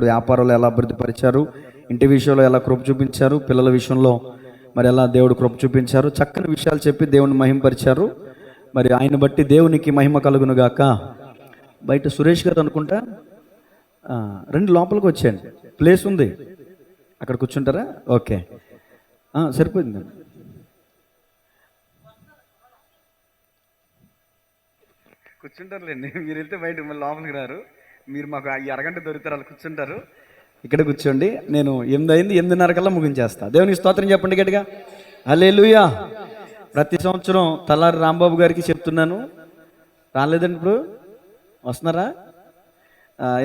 ఇప్పుడు వ్యాపారంలో ఎలా అభివృద్ధి పరిచారు, ఇంటి విషయంలో ఎలా కృప చూపించారు, పిల్లల విషయంలో మరి ఎలా దేవుడు కృప చూపించారు, చక్కని విషయాలు చెప్పి దేవుని మహిమపరిచారు. మరి ఆయన బట్టి దేవునికి మహిమ కలుగును గాక. బయట సురేష్ గారు అనుకుంటా, రెండు లోపలికి వచ్చేయండి, ప్లేస్ ఉంది, అక్కడ కూర్చుంటారా? ఓకే, సరిపోయింది. కూర్చుంటారులేండి, మీరు వెళ్తే బయట మళ్ళీ లోపలికి రారు. మీరు మాకు ఈ అరగంట దొరుకుతారు, వాళ్ళు కూర్చుంటారు. ఇక్కడ కూర్చోండి, నేను 8 అయింది, 8:30 కల్లా ముగించేస్తా. దేవునికి స్తోత్రం చెప్పండి గట్టిగా, హల్లెలూయా. ప్రతి సంవత్సరం తలారి రాంబాబు గారికి చెప్తున్నాను, రాలేదండి ఇప్పుడు, వస్తున్నారా?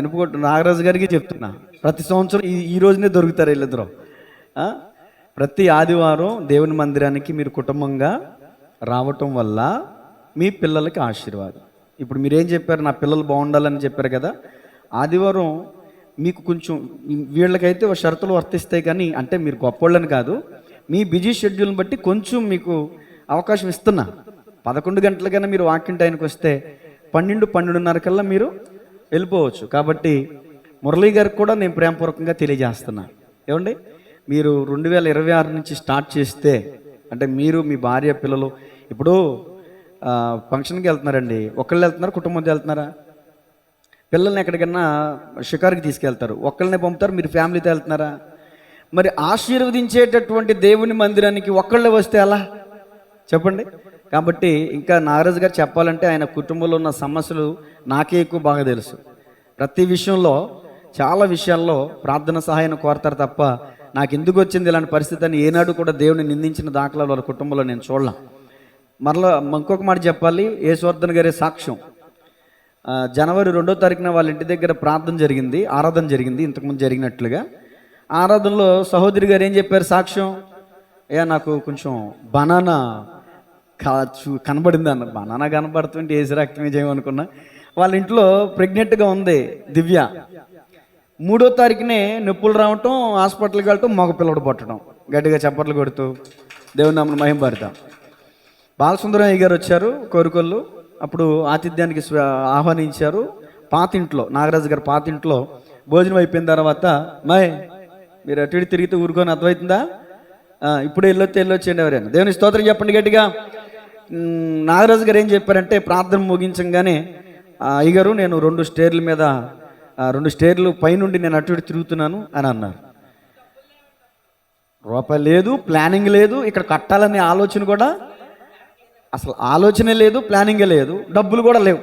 ఎనుపుకొట్టు నాగరాజు గారికి చెప్తున్నా, ప్రతి సంవత్సరం ఈ రోజునే దొరుకుతారు వీళ్ళిద్దరూ. ప్రతి ఆదివారం దేవుని మందిరానికి మీరు కుటుంబంగా రావటం వల్ల మీ పిల్లలకి ఆశీర్వాదం. ఇప్పుడు మీరేం చెప్పారు, నా పిల్లలు బాగుండాలని చెప్పారు కదా. ఆదివారం మీకు కొంచెం, వీళ్ళకైతే షరతులు వర్తిస్తాయి కానీ, అంటే మీరు గొప్పోళ్ళని కాదు, మీ బిజీ షెడ్యూల్ని బట్టి కొంచెం మీకు అవకాశం ఇస్తున్నా. 11 గంటలకైనా మీరు వాకింగ్ టైంకి వస్తే 12-12:30 కల్లా మీరు వెళ్ళిపోవచ్చు. కాబట్టి మురళీ గారికి కూడా నేను ప్రేమపూర్వకంగా తెలియజేస్తున్నా, ఏమండి, మీరు 2026 నుంచి స్టార్ట్ చేస్తే, అంటే మీరు మీ భార్య పిల్లలు ఇప్పుడు ఫంక్షన్కి వెళ్తున్నారండి, ఒకళ్ళు వెళ్తున్నారు, కుటుంబంతో వెళ్తున్నారా? పిల్లల్ని ఎక్కడికన్నా షికారుకి తీసుకెళ్తారు, ఒక్కళ్ళనే పంపుతారు, మీరు ఫ్యామిలీతో వెళ్తున్నారా? మరి ఆశీర్వదించేటటువంటి దేవుని మందిరానికి ఒక్కళ్ళే వస్తే అలా చెప్పండి. కాబట్టి ఇంకా నాగరాజు గారు చెప్పాలంటే ఆయన కుటుంబంలో ఉన్న సమస్యలు నాకే ఎక్కువ బాగా తెలుసు. ప్రతి విషయంలో, చాలా విషయాల్లో ప్రార్థన సహాయాన్ని కోరతారు తప్ప, నాకు ఎందుకు వచ్చింది ఇలాంటి పరిస్థితి అని ఏనాడు కూడా దేవుని నిందించిన దాఖలాలు వాళ్ళ కుటుంబంలో నేను చూడలేం. మరలా ఇంకొక మాట చెప్పాలి, యేసువర్ధన్ గారి సాక్ష్యం. జనవరి 2వ తారీఖున వాళ్ళ ఇంటి దగ్గర ప్రార్థన జరిగింది, ఆరాధన జరిగింది, ఇంతకుముందు జరిగినట్లుగా. ఆరాధనలో సహోదరి గారు ఏం చెప్పారు సాక్ష్యం, నాకు కొంచెం బనానా కనబడింది అన్న. బనానా కనబడుతుంటే ఏసు రక్తమే చేయమనుకున్నా. వాళ్ళ ఇంట్లో ప్రెగ్నెంట్గా ఉంది దివ్య. 3వ తారీఖునే నొప్పులు రావటం, హాస్పిటల్కి వెళ్ళటం, మగ పిల్లడు పుట్టడం. గట్టిగా చప్పట్లు కొడుతూ దేవుని నామమున మహిమపడతాం. బాలసుందరయ్య గారు వచ్చారు కోరుకొల్లు, అప్పుడు ఆతిథ్యానికి ఆహ్వానించారు. పాతింట్లో, నాగరాజు గారు పాతింట్లో భోజనం అయిపోయిన తర్వాత, మీరు అటు ఇటు తిరిగితే ఊరుకొని అర్థమవుతుందా, ఇప్పుడు వెళ్ళొచ్చేయండి ఎవరైనా. దేవుని స్తోత్రం చెప్పండి గట్టిగా. నాగరాజు గారు ఏం చెప్పారంటే, ప్రార్థన ముగించగానే, అయ్యగారు నేను 2 స్టేర్ల మీద 2 స్టేర్లు పైనుండి నేను అటు ఇటు తిరుగుతున్నాను అని అన్నారు. రూపాయి లేదు, ప్లానింగ్ లేదు, ఇక్కడ కట్టాలనే ఆలోచన కూడా అసలు ఆలోచనే లేదు, ప్లానింగే లేదు, డబ్బులు కూడా లేవు,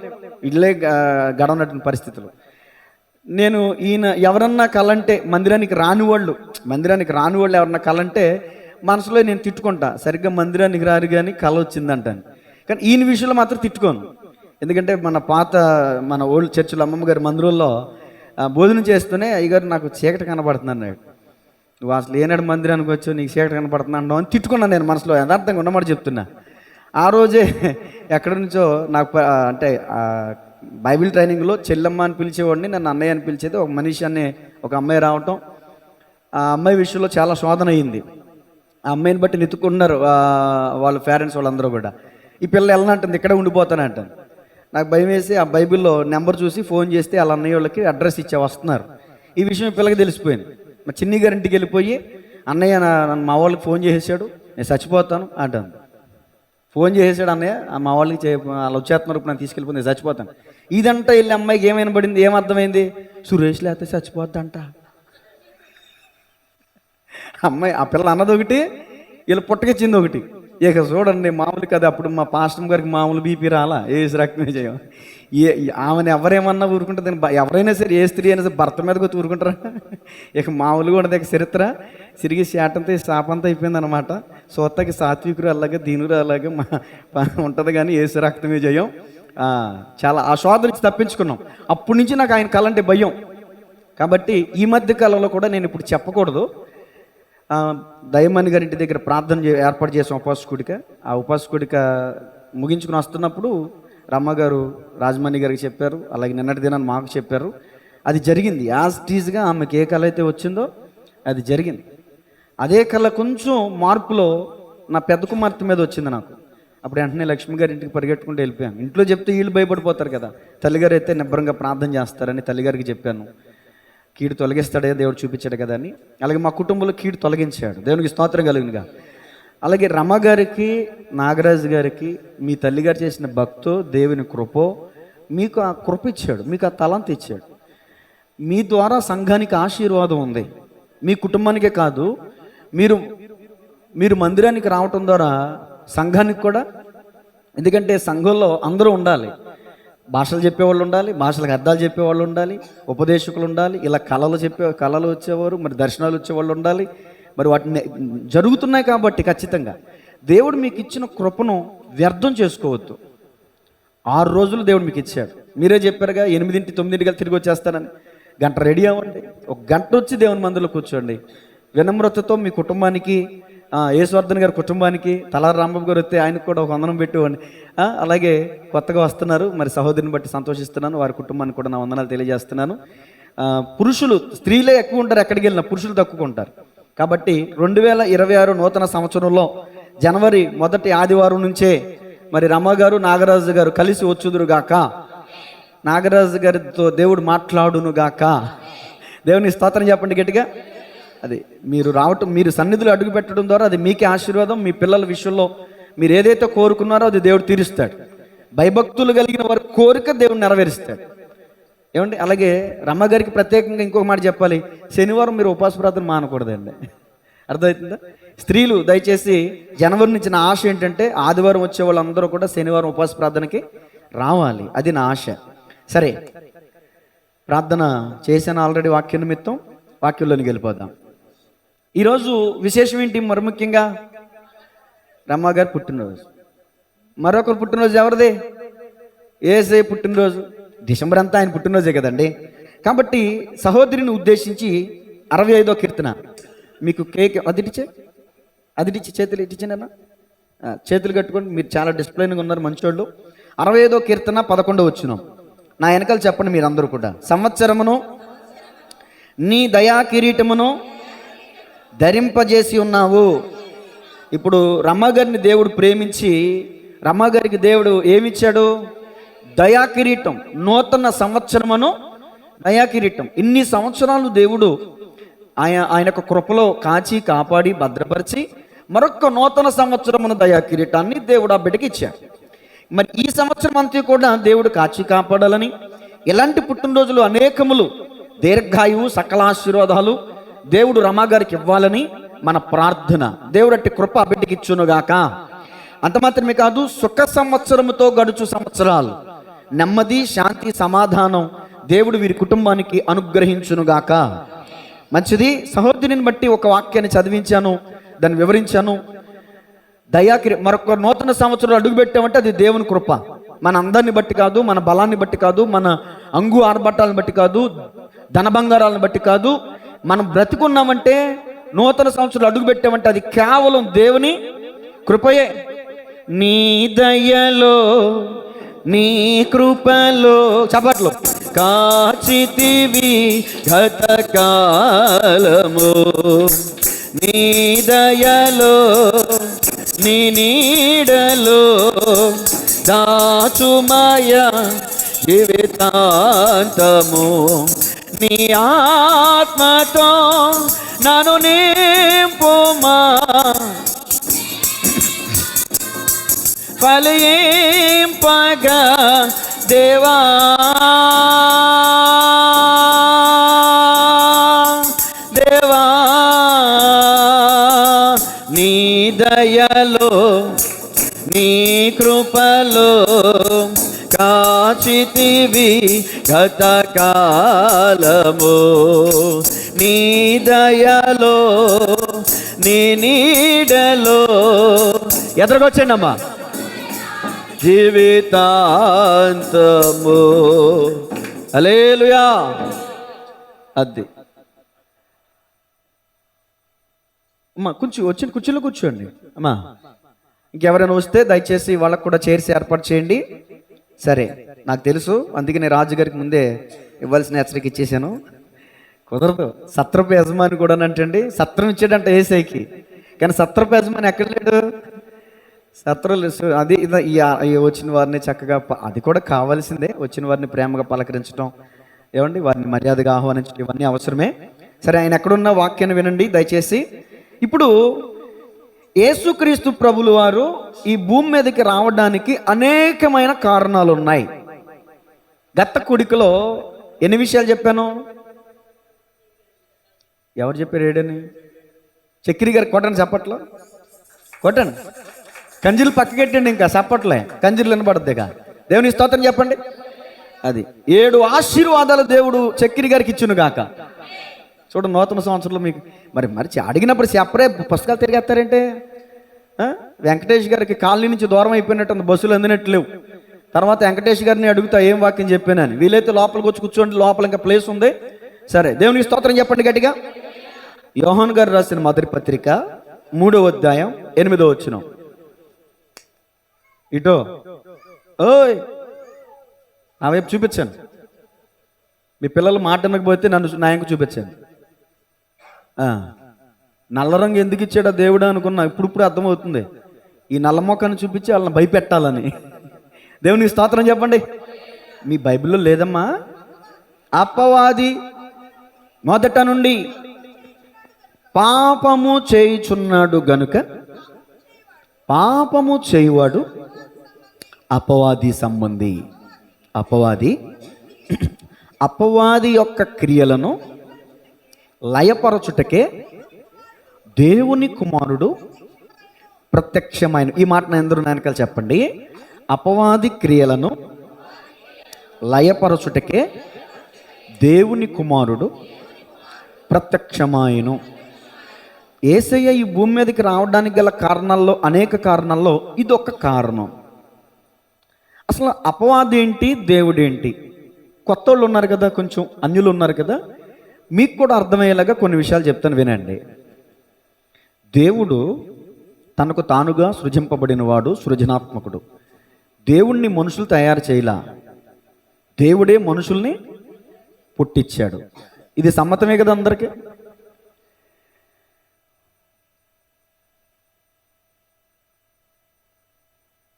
ఇళ్ళే గడవనటువంటి పరిస్థితులు. నేను ఈయన ఎవరన్నా కలంటే, మందిరానికి రాని వాళ్ళు ఎవరన్నా కలంటే మనసులో నేను తిట్టుకుంటా, సరిగ్గా మందిరానికి రారు కానీ కళ వచ్చిందంటాను. కానీ ఈయన విషయంలో మాత్రం తిట్టుకోను. ఎందుకంటే మన ఓల్డ్ చర్చిలో అమ్మమ్మ గారి మందిరంలో భోజనం చేస్తూనే, అయ్యగారు నాకు చీకటి కనబడుతుంది అన్నాడు. నువ్వు అసలు ఏనాడు మందిరానికి వచ్చావు, నీకు చీకటి కనబడుతుంది అంటావు అని తిట్టుకున్నాను నేను మనసులో. యథార్థంగా ఉన్నమాట చెప్తున్నా. ఆ రోజే ఎక్కడి నుంచో నాకు అంటే బైబిల్ ట్రైనింగ్లో చెల్లెమ్మ అని పిలిచేవాడిని, నన్ను అన్నయ్య అని పిలిచేది ఒక మనిషి అనే ఒక అమ్మాయి రావటం. ఆ అమ్మాయి విషయంలో చాలా శోధన అయ్యింది. ఆ అమ్మాయిని బట్టి నెత్తుకున్నారు వాళ్ళ పేరెంట్స్ వాళ్ళందరూ కూడా. ఈ పిల్ల వెళ్ళనంటుంది, ఇక్కడే ఉండిపోతానంటాను. నాకు భయం వేసి ఆ బైబిల్లో నెంబర్ చూసి ఫోన్ చేస్తే వాళ్ళ అన్నయ్య వాళ్ళకి అడ్రస్ వస్తున్నారు. ఈ విషయం ఈ పిల్లకి తెలిసిపోయింది. మా చిన్ని గారింటికి వెళ్ళిపోయి, అన్నయ్య నన్ను మా వాళ్ళకి ఫోన్ చేసేసాడు, నేను చచ్చిపోతాను అంటాను. ఫోన్ చేసేసాడు అన్నయ్య, మా వాళ్ళకి వాళ్ళు వచ్చేస్తున్నారు, ఇప్పుడు నేను తీసుకెళ్ళిపోయి నేను చచ్చిపోతాను. ఇదంతా వెళ్ళి అమ్మాయికి ఏమైనా పడింది, ఏమర్థమైంది, సురేష్ లేకపోతే చచ్చిపోద్దంట. అమ్మాయి ఆ పిల్ల అన్నది ఒకటి, వీళ్ళు పుట్టకిచ్చింది ఒకటి. ఇక చూడండి, మామూలు కదా, అప్పుడు మా పాస్టర్ గారికి మామూలు బీపీ రాలా, ఏసు రక్తమే చేయం. ఆమెను ఎవరేమన్నా ఊరుకుంటుంది, ఎవరైనా సరే, ఏ స్త్రీ అయినా సరే భర్త మీదకి వచ్చి ఊరుకుంటారా? ఇక మామూలుగా ఉండదు. ఇక చరిత్ర సిరిగి శాటంతో శాపంతో అయిపోయింది అనమాట. సొత్తకి సాత్వికులు అలాగే, దీనులు అలాగే ఉంటుంది, కానీ ఏసు రక్తమే చేయం. చాలా ఆ శోధ నుంచి తప్పించుకున్నాం. అప్పటి నుంచి నాకు ఆయన కళ అంటే భయం. కాబట్టి ఈ మధ్య కాలంలో కూడా నేను ఇప్పుడు చెప్పకూడదు, దయమణి గారి ఇంటి దగ్గర ప్రార్థన ఏర్పాటు చేసాం ఉపవాస కూడిక. ఆ ఉపవాస కూడిక ముగించుకుని వస్తున్నప్పుడు రమ్మగారు రాజమణి గారికి చెప్పారు, అలాగే నిన్నటి దినాన్ని మాకు చెప్పారు. అది జరిగింది యాజ్ టీజ్గా. ఆమెకి ఏ కళ అయితే వచ్చిందో అది జరిగింది. అదే కళ కొంచెం మార్పులో నా పెద్ద కుమార్తె మీద వచ్చింది నాకు. అప్పుడు వెంటనే లక్ష్మి గారి ఇంటికి పరిగెట్టుకుంటూ వెళ్ళిపోయాను. ఇంట్లో చెప్తే వీళ్ళు భయపడిపోతారు కదా, తల్లిగారు అయితే నిబ్బరంగా ప్రార్థన చేస్తారని తల్లిగారికి చెప్పాను. కీడు తొలగిస్తాడే దేవుడు చూపించాడు కదా అని. అలాగే మా కుటుంబంలో కీడు తొలగించాడు, దేవునికి స్తోత్రం కలుగునుగా. అలాగే రమ గారికి, నాగరాజు గారికి మీ తల్లిగారు చేసిన భక్తో దేవుని కృపో మీకు ఆ కృప ఇచ్చాడు, మీకు ఆ తలంత ఇచ్చాడు. మీ ద్వారా సంఘానికి ఆశీర్వాదం ఉంది, మీ కుటుంబానికే కాదు. మీరు మీరు మందిరానికి రావటం ద్వారా సంఘానికి కూడా, ఎందుకంటే సంఘంలో అందరూ ఉండాలి. భాషలు చెప్పేవాళ్ళు ఉండాలి, భాషలకు అర్థాలు చెప్పేవాళ్ళు ఉండాలి, ఉపదేశకులు ఉండాలి, ఇలా కళలు వచ్చేవారు, మరి దర్శనాలు వచ్చేవాళ్ళు ఉండాలి. మరి వాటిని జరుగుతున్నాయి కాబట్టి ఖచ్చితంగా దేవుడు మీకు ఇచ్చిన కృపను వ్యర్థం చేసుకోవద్దు. 6 రోజులు దేవుడు మీకు ఇచ్చాడు. మీరే చెప్పారుగా 8, 9 తిరిగి వచ్చేస్తానని. గంట రెడీ అవ్వండి, 1 గంట వచ్చి దేవుని మందిలో కూర్చోండి. వినమ్రతతో మీ కుటుంబానికి, యేసువర్ధన్ గారి కుటుంబానికి, తలారి రాంబాబు గారు వస్తే ఆయనకు కూడా ఒక వందనం పెట్టివ్వండి. అలాగే కొత్తగా వస్తున్నారు, మరి సహోదరిని బట్టి సంతోషిస్తున్నాను, వారి కుటుంబానికి కూడా నా వందనాలు తెలియజేస్తున్నాను. పురుషులు, స్త్రీలే ఎక్కువ ఉంటారు, ఎక్కడికి వెళ్ళినా పురుషులు తక్కువ ఉంటారు. కాబట్టి 2026 నూతన సంవత్సరంలో జనవరి 1వ ఆదివారం నుంచే మరి రమ గారు, నాగరాజు గారు కలిసి వచ్చుదురుగాక. నాగరాజు గారితో దేవుడు మాట్లాడునుగాక. దేవుని స్తోత్రం చెప్పండి గట్టిగా. అది మీరు రావటం, మీరు సన్నిధిలో అడుగు పెట్టడం ద్వారా అది మీకే ఆశీర్వాదం. మీ పిల్లల విషయంలో మీరు ఏదైతే కోరుకున్నారో అది దేవుడు తీరుస్తాడు. భయభక్తులు కలిగిన వారి కోరిక దేవుడు నెరవేరుస్తాడు. ఏమండి, అలాగే రమ్మగారికి ప్రత్యేకంగా ఇంకొక మాట చెప్పాలి, శనివారం మీరు ఉపవాస ప్రార్థన మానకూడదండి. అర్థమవుతుందా? స్త్రీలు దయచేసి జనవరి నుంచి నా ఆశ ఏంటంటే ఆదివారం వచ్చే వాళ్ళందరూ కూడా శనివారం ఉపవాస ప్రార్థనకి రావాలి, అది నా ఆశ. సరే, ప్రార్థన చేశాను ఆల్రెడీ వాక్య నిమిత్తం, వాక్యంలోనికి వెళ్ళిపోదాం. ఈరోజు విశేషం ఏంటి? మరి ముఖ్యంగా రమ్మగారి పుట్టినరోజు. మరొకరు పుట్టినరోజు ఎవరిది? యేసే పుట్టినరోజు. డిసెంబర్ అంతా ఆయన పుట్టినరోజే కదండి. కాబట్టి సహోదరిని ఉద్దేశించి 65వ కీర్తన మీకు కేక్ అదిటిచ్చి చేతులు ఇచ్చినా చేతులు కట్టుకొని, మీరు చాలా డిసిప్లైన్గా ఉన్నారు, మంచోళ్ళు. 65వ కీర్తన 11వ వచనం నా వెనకాల చెప్పండి మీరందరూ కూడా. సంవత్సరమును నీ దయా కిరీటమును ధరింపజేసి ఉన్నావు. ఇప్పుడు రమ్మగారిని దేవుడు ప్రేమించి రమ్మగారికి దేవుడు ఏమిచ్చాడు? దయా కిరీటం. నూతన సంవత్సరమును దయా కిరీటం. ఇన్ని సంవత్సరాలు దేవుడు ఆయన యొక్క కృపలో కాచి కాపాడి భద్రపరిచి మరొక నూతన సంవత్సరమును దయా కిరీటాన్ని దేవుడు ఆ బిడ్డకి ఇచ్చాడు. మరి ఈ సంవత్సరం అంతా కూడా దేవుడు కాచి కాపాడాలని, ఇలాంటి పుట్టినరోజులు అనేకములు, దీర్ఘాయువు, సకల ఆశీర్వాదాలు దేవుడు రమాగారికి ఇవ్వాలని మన ప్రార్థన. దేవుడు అట్టి కృప ఆ బిడ్డకి ఇచ్చునుగాక. అంత మాత్రమే కాదు, సుఖ సంవత్సరముతో గడుచు సంవత్సరాలు, నెమ్మది, శాంతి, సమాధానం దేవుడు వీరి కుటుంబానికి అనుగ్రహించునుగాక. మంచిది. సహోదరిని బట్టి ఒక వాక్యాన్ని చదివించాను, దాన్ని వివరించాను. మరొక నూతన సంవత్సరం అడుగు పెట్టామంటే అది దేవుని కృప. మన అందరిని బట్టి కాదు, మన బలాన్ని బట్టి కాదు, మన అంగు ఆర్భటాలను బట్టి కాదు, ధనబంగారాలను బట్టి కాదు. మనం బ్రతికున్నామంటే, నూతన సంవత్సరం అడుగు పెట్టామంటే అది కేవలం దేవుని కృపయే. నీ దయలో, నీ కృపలో, చప్పట్లు, కాచితివి గతకాలము, నీ దయలో, నీ నీడలో దాచుమయ జీవితాంతము, నీ ఆత్మతో నన్ను నింపుమా, ఫలింపగా దేవా, దేవా, నీ దయలో, నీ కృపలో కాచితివి గతకాలము, నీ దయలో, నీ నీడలో ఎదురుకొచ్చండి అమ్మా జీవితాంతము. హల్లెలూయా. అది అమ్మా, కొంచెం వచ్చిన కుర్చీలో కూర్చోండి అమ్మా. ఇంకెవరైనా వస్తే దయచేసి వాళ్ళకు కూడా చైర్స్ ఏర్పాటు చేయండి. సరే, నాకు తెలుసు, అందుకే నేను రాజుగారికి ముందే ఇవ్వాల్సిన హెచ్చరిక ఇచ్చేసాను. కుదరదు. సత్రపు యజమాని కూడా అంటండి, సత్రం ఇచ్చాడంట ఏసైకి, కానీ సత్రపు యజమాని ఎక్కడ లేడు. సత్రం అది వచ్చిన వారిని చక్కగా, అది కూడా కావాల్సిందే, వచ్చిన వారిని ప్రేమగా పలకరించడం, ఏమండి వారిని మర్యాదగా ఆహ్వానించడం ఇవన్నీ అవసరమే. సరే, ఆయన ఎక్కడున్న వాక్యాన్ని వినండి దయచేసి. ఇప్పుడు యేసుక్రీస్తు ప్రభులు వారు ఈ భూమి మీదకి రావడానికి అనేకమైన కారణాలు ఉన్నాయి. గత కుడికలో ఎన్ని విషయాలు చెప్పాను? ఎవరు చెప్పారు ఏడని? చక్రి గారు కొట్టండి చప్పట్లో, కొట్టండి. కంజీలు పక్కకెట్టండి, ఇంకా చప్పట్లే కంజీలు వినబడద్దిగా. దేవుని స్తోత్రం చెప్పండి. అది 7 ఆశీర్వాదాలు దేవుడు చక్రి గారికి ఇచ్చును గాక. చూడండి, నూతన సంవత్సరంలో మీకు మరి అడిగినప్పుడు చెప్పరే పుస్తకాలు తిరిగేస్తారంటే. వెంకటేష్ గారికి కాలనీ నుంచి దూరం అయిపోయినట్టు బస్సులు అందినట్టు లేవు. తర్వాత వెంకటేష్ గారిని అడుగుతా ఏం వాక్యం చెప్పానని. వీలైతే లోపలికి వచ్చి కూర్చోండి, లోపల ఇంకా ప్లేస్ ఉంది. సరే, దేవునికి స్తోత్రం చెప్పండి గట్టిగా. యోహాను గారు రాసిన మొదటి పత్రిక 3వ అధ్యాయం 8వ వచనం. ఇటో ఓయ్ నా వైపు చూపించాను. మీ పిల్లలు మాట అనకపోతే నా ఇంక చూపించాను. నల్ల రంగు ఎందుకు ఇచ్చాడో దేవుడు అనుకున్నా, ఇప్పుడు అర్థమవుతుంది. ఈ నల్ల మొక్కను చూపించి వాళ్ళని భయపెట్టాలని. దేవునికి స్తోత్రం చెప్పండి. మీ బైబిల్లో లేదమ్మా? అపవాది మొదట నుండి పాపము చేయుచున్నాడు గనుక పాపము చేయువాడు అపవాది సంబంధి. అపవాది యొక్క క్రియలను లయపరచుటకే దేవుని కుమారుడు ప్రత్యక్షమైన. ఈ మాట అందరూ నాయనకాలు చెప్పండి. అపవాది క్రియలను లయపరచుటకే దేవుని కుమారుడు ప్రత్యక్షమాయను. యేసయ్య ఈ భూమి మీదకి రావడానికి గల కారణాల్లో, అనేక కారణాల్లో ఇది ఒక కారణం. అసలు అపవాది ఏంటి, దేవుడేంటి? కొత్త వాళ్ళు ఉన్నారు కదా, కొంచెం అన్యులు ఉన్నారు కదా, మీకు కూడా అర్థమయ్యేలాగా కొన్ని విషయాలు చెప్తాను వినండి. దేవుడు తనకు తానుగా సృజింపబడిన వాడు, సృజనాత్మకుడు. దేవుణ్ణి మనుషులు తయారు చేయలా, దేవుడే మనుషుల్ని పుట్టించాడు. ఇది సమ్మతమే కదా అందరికీ.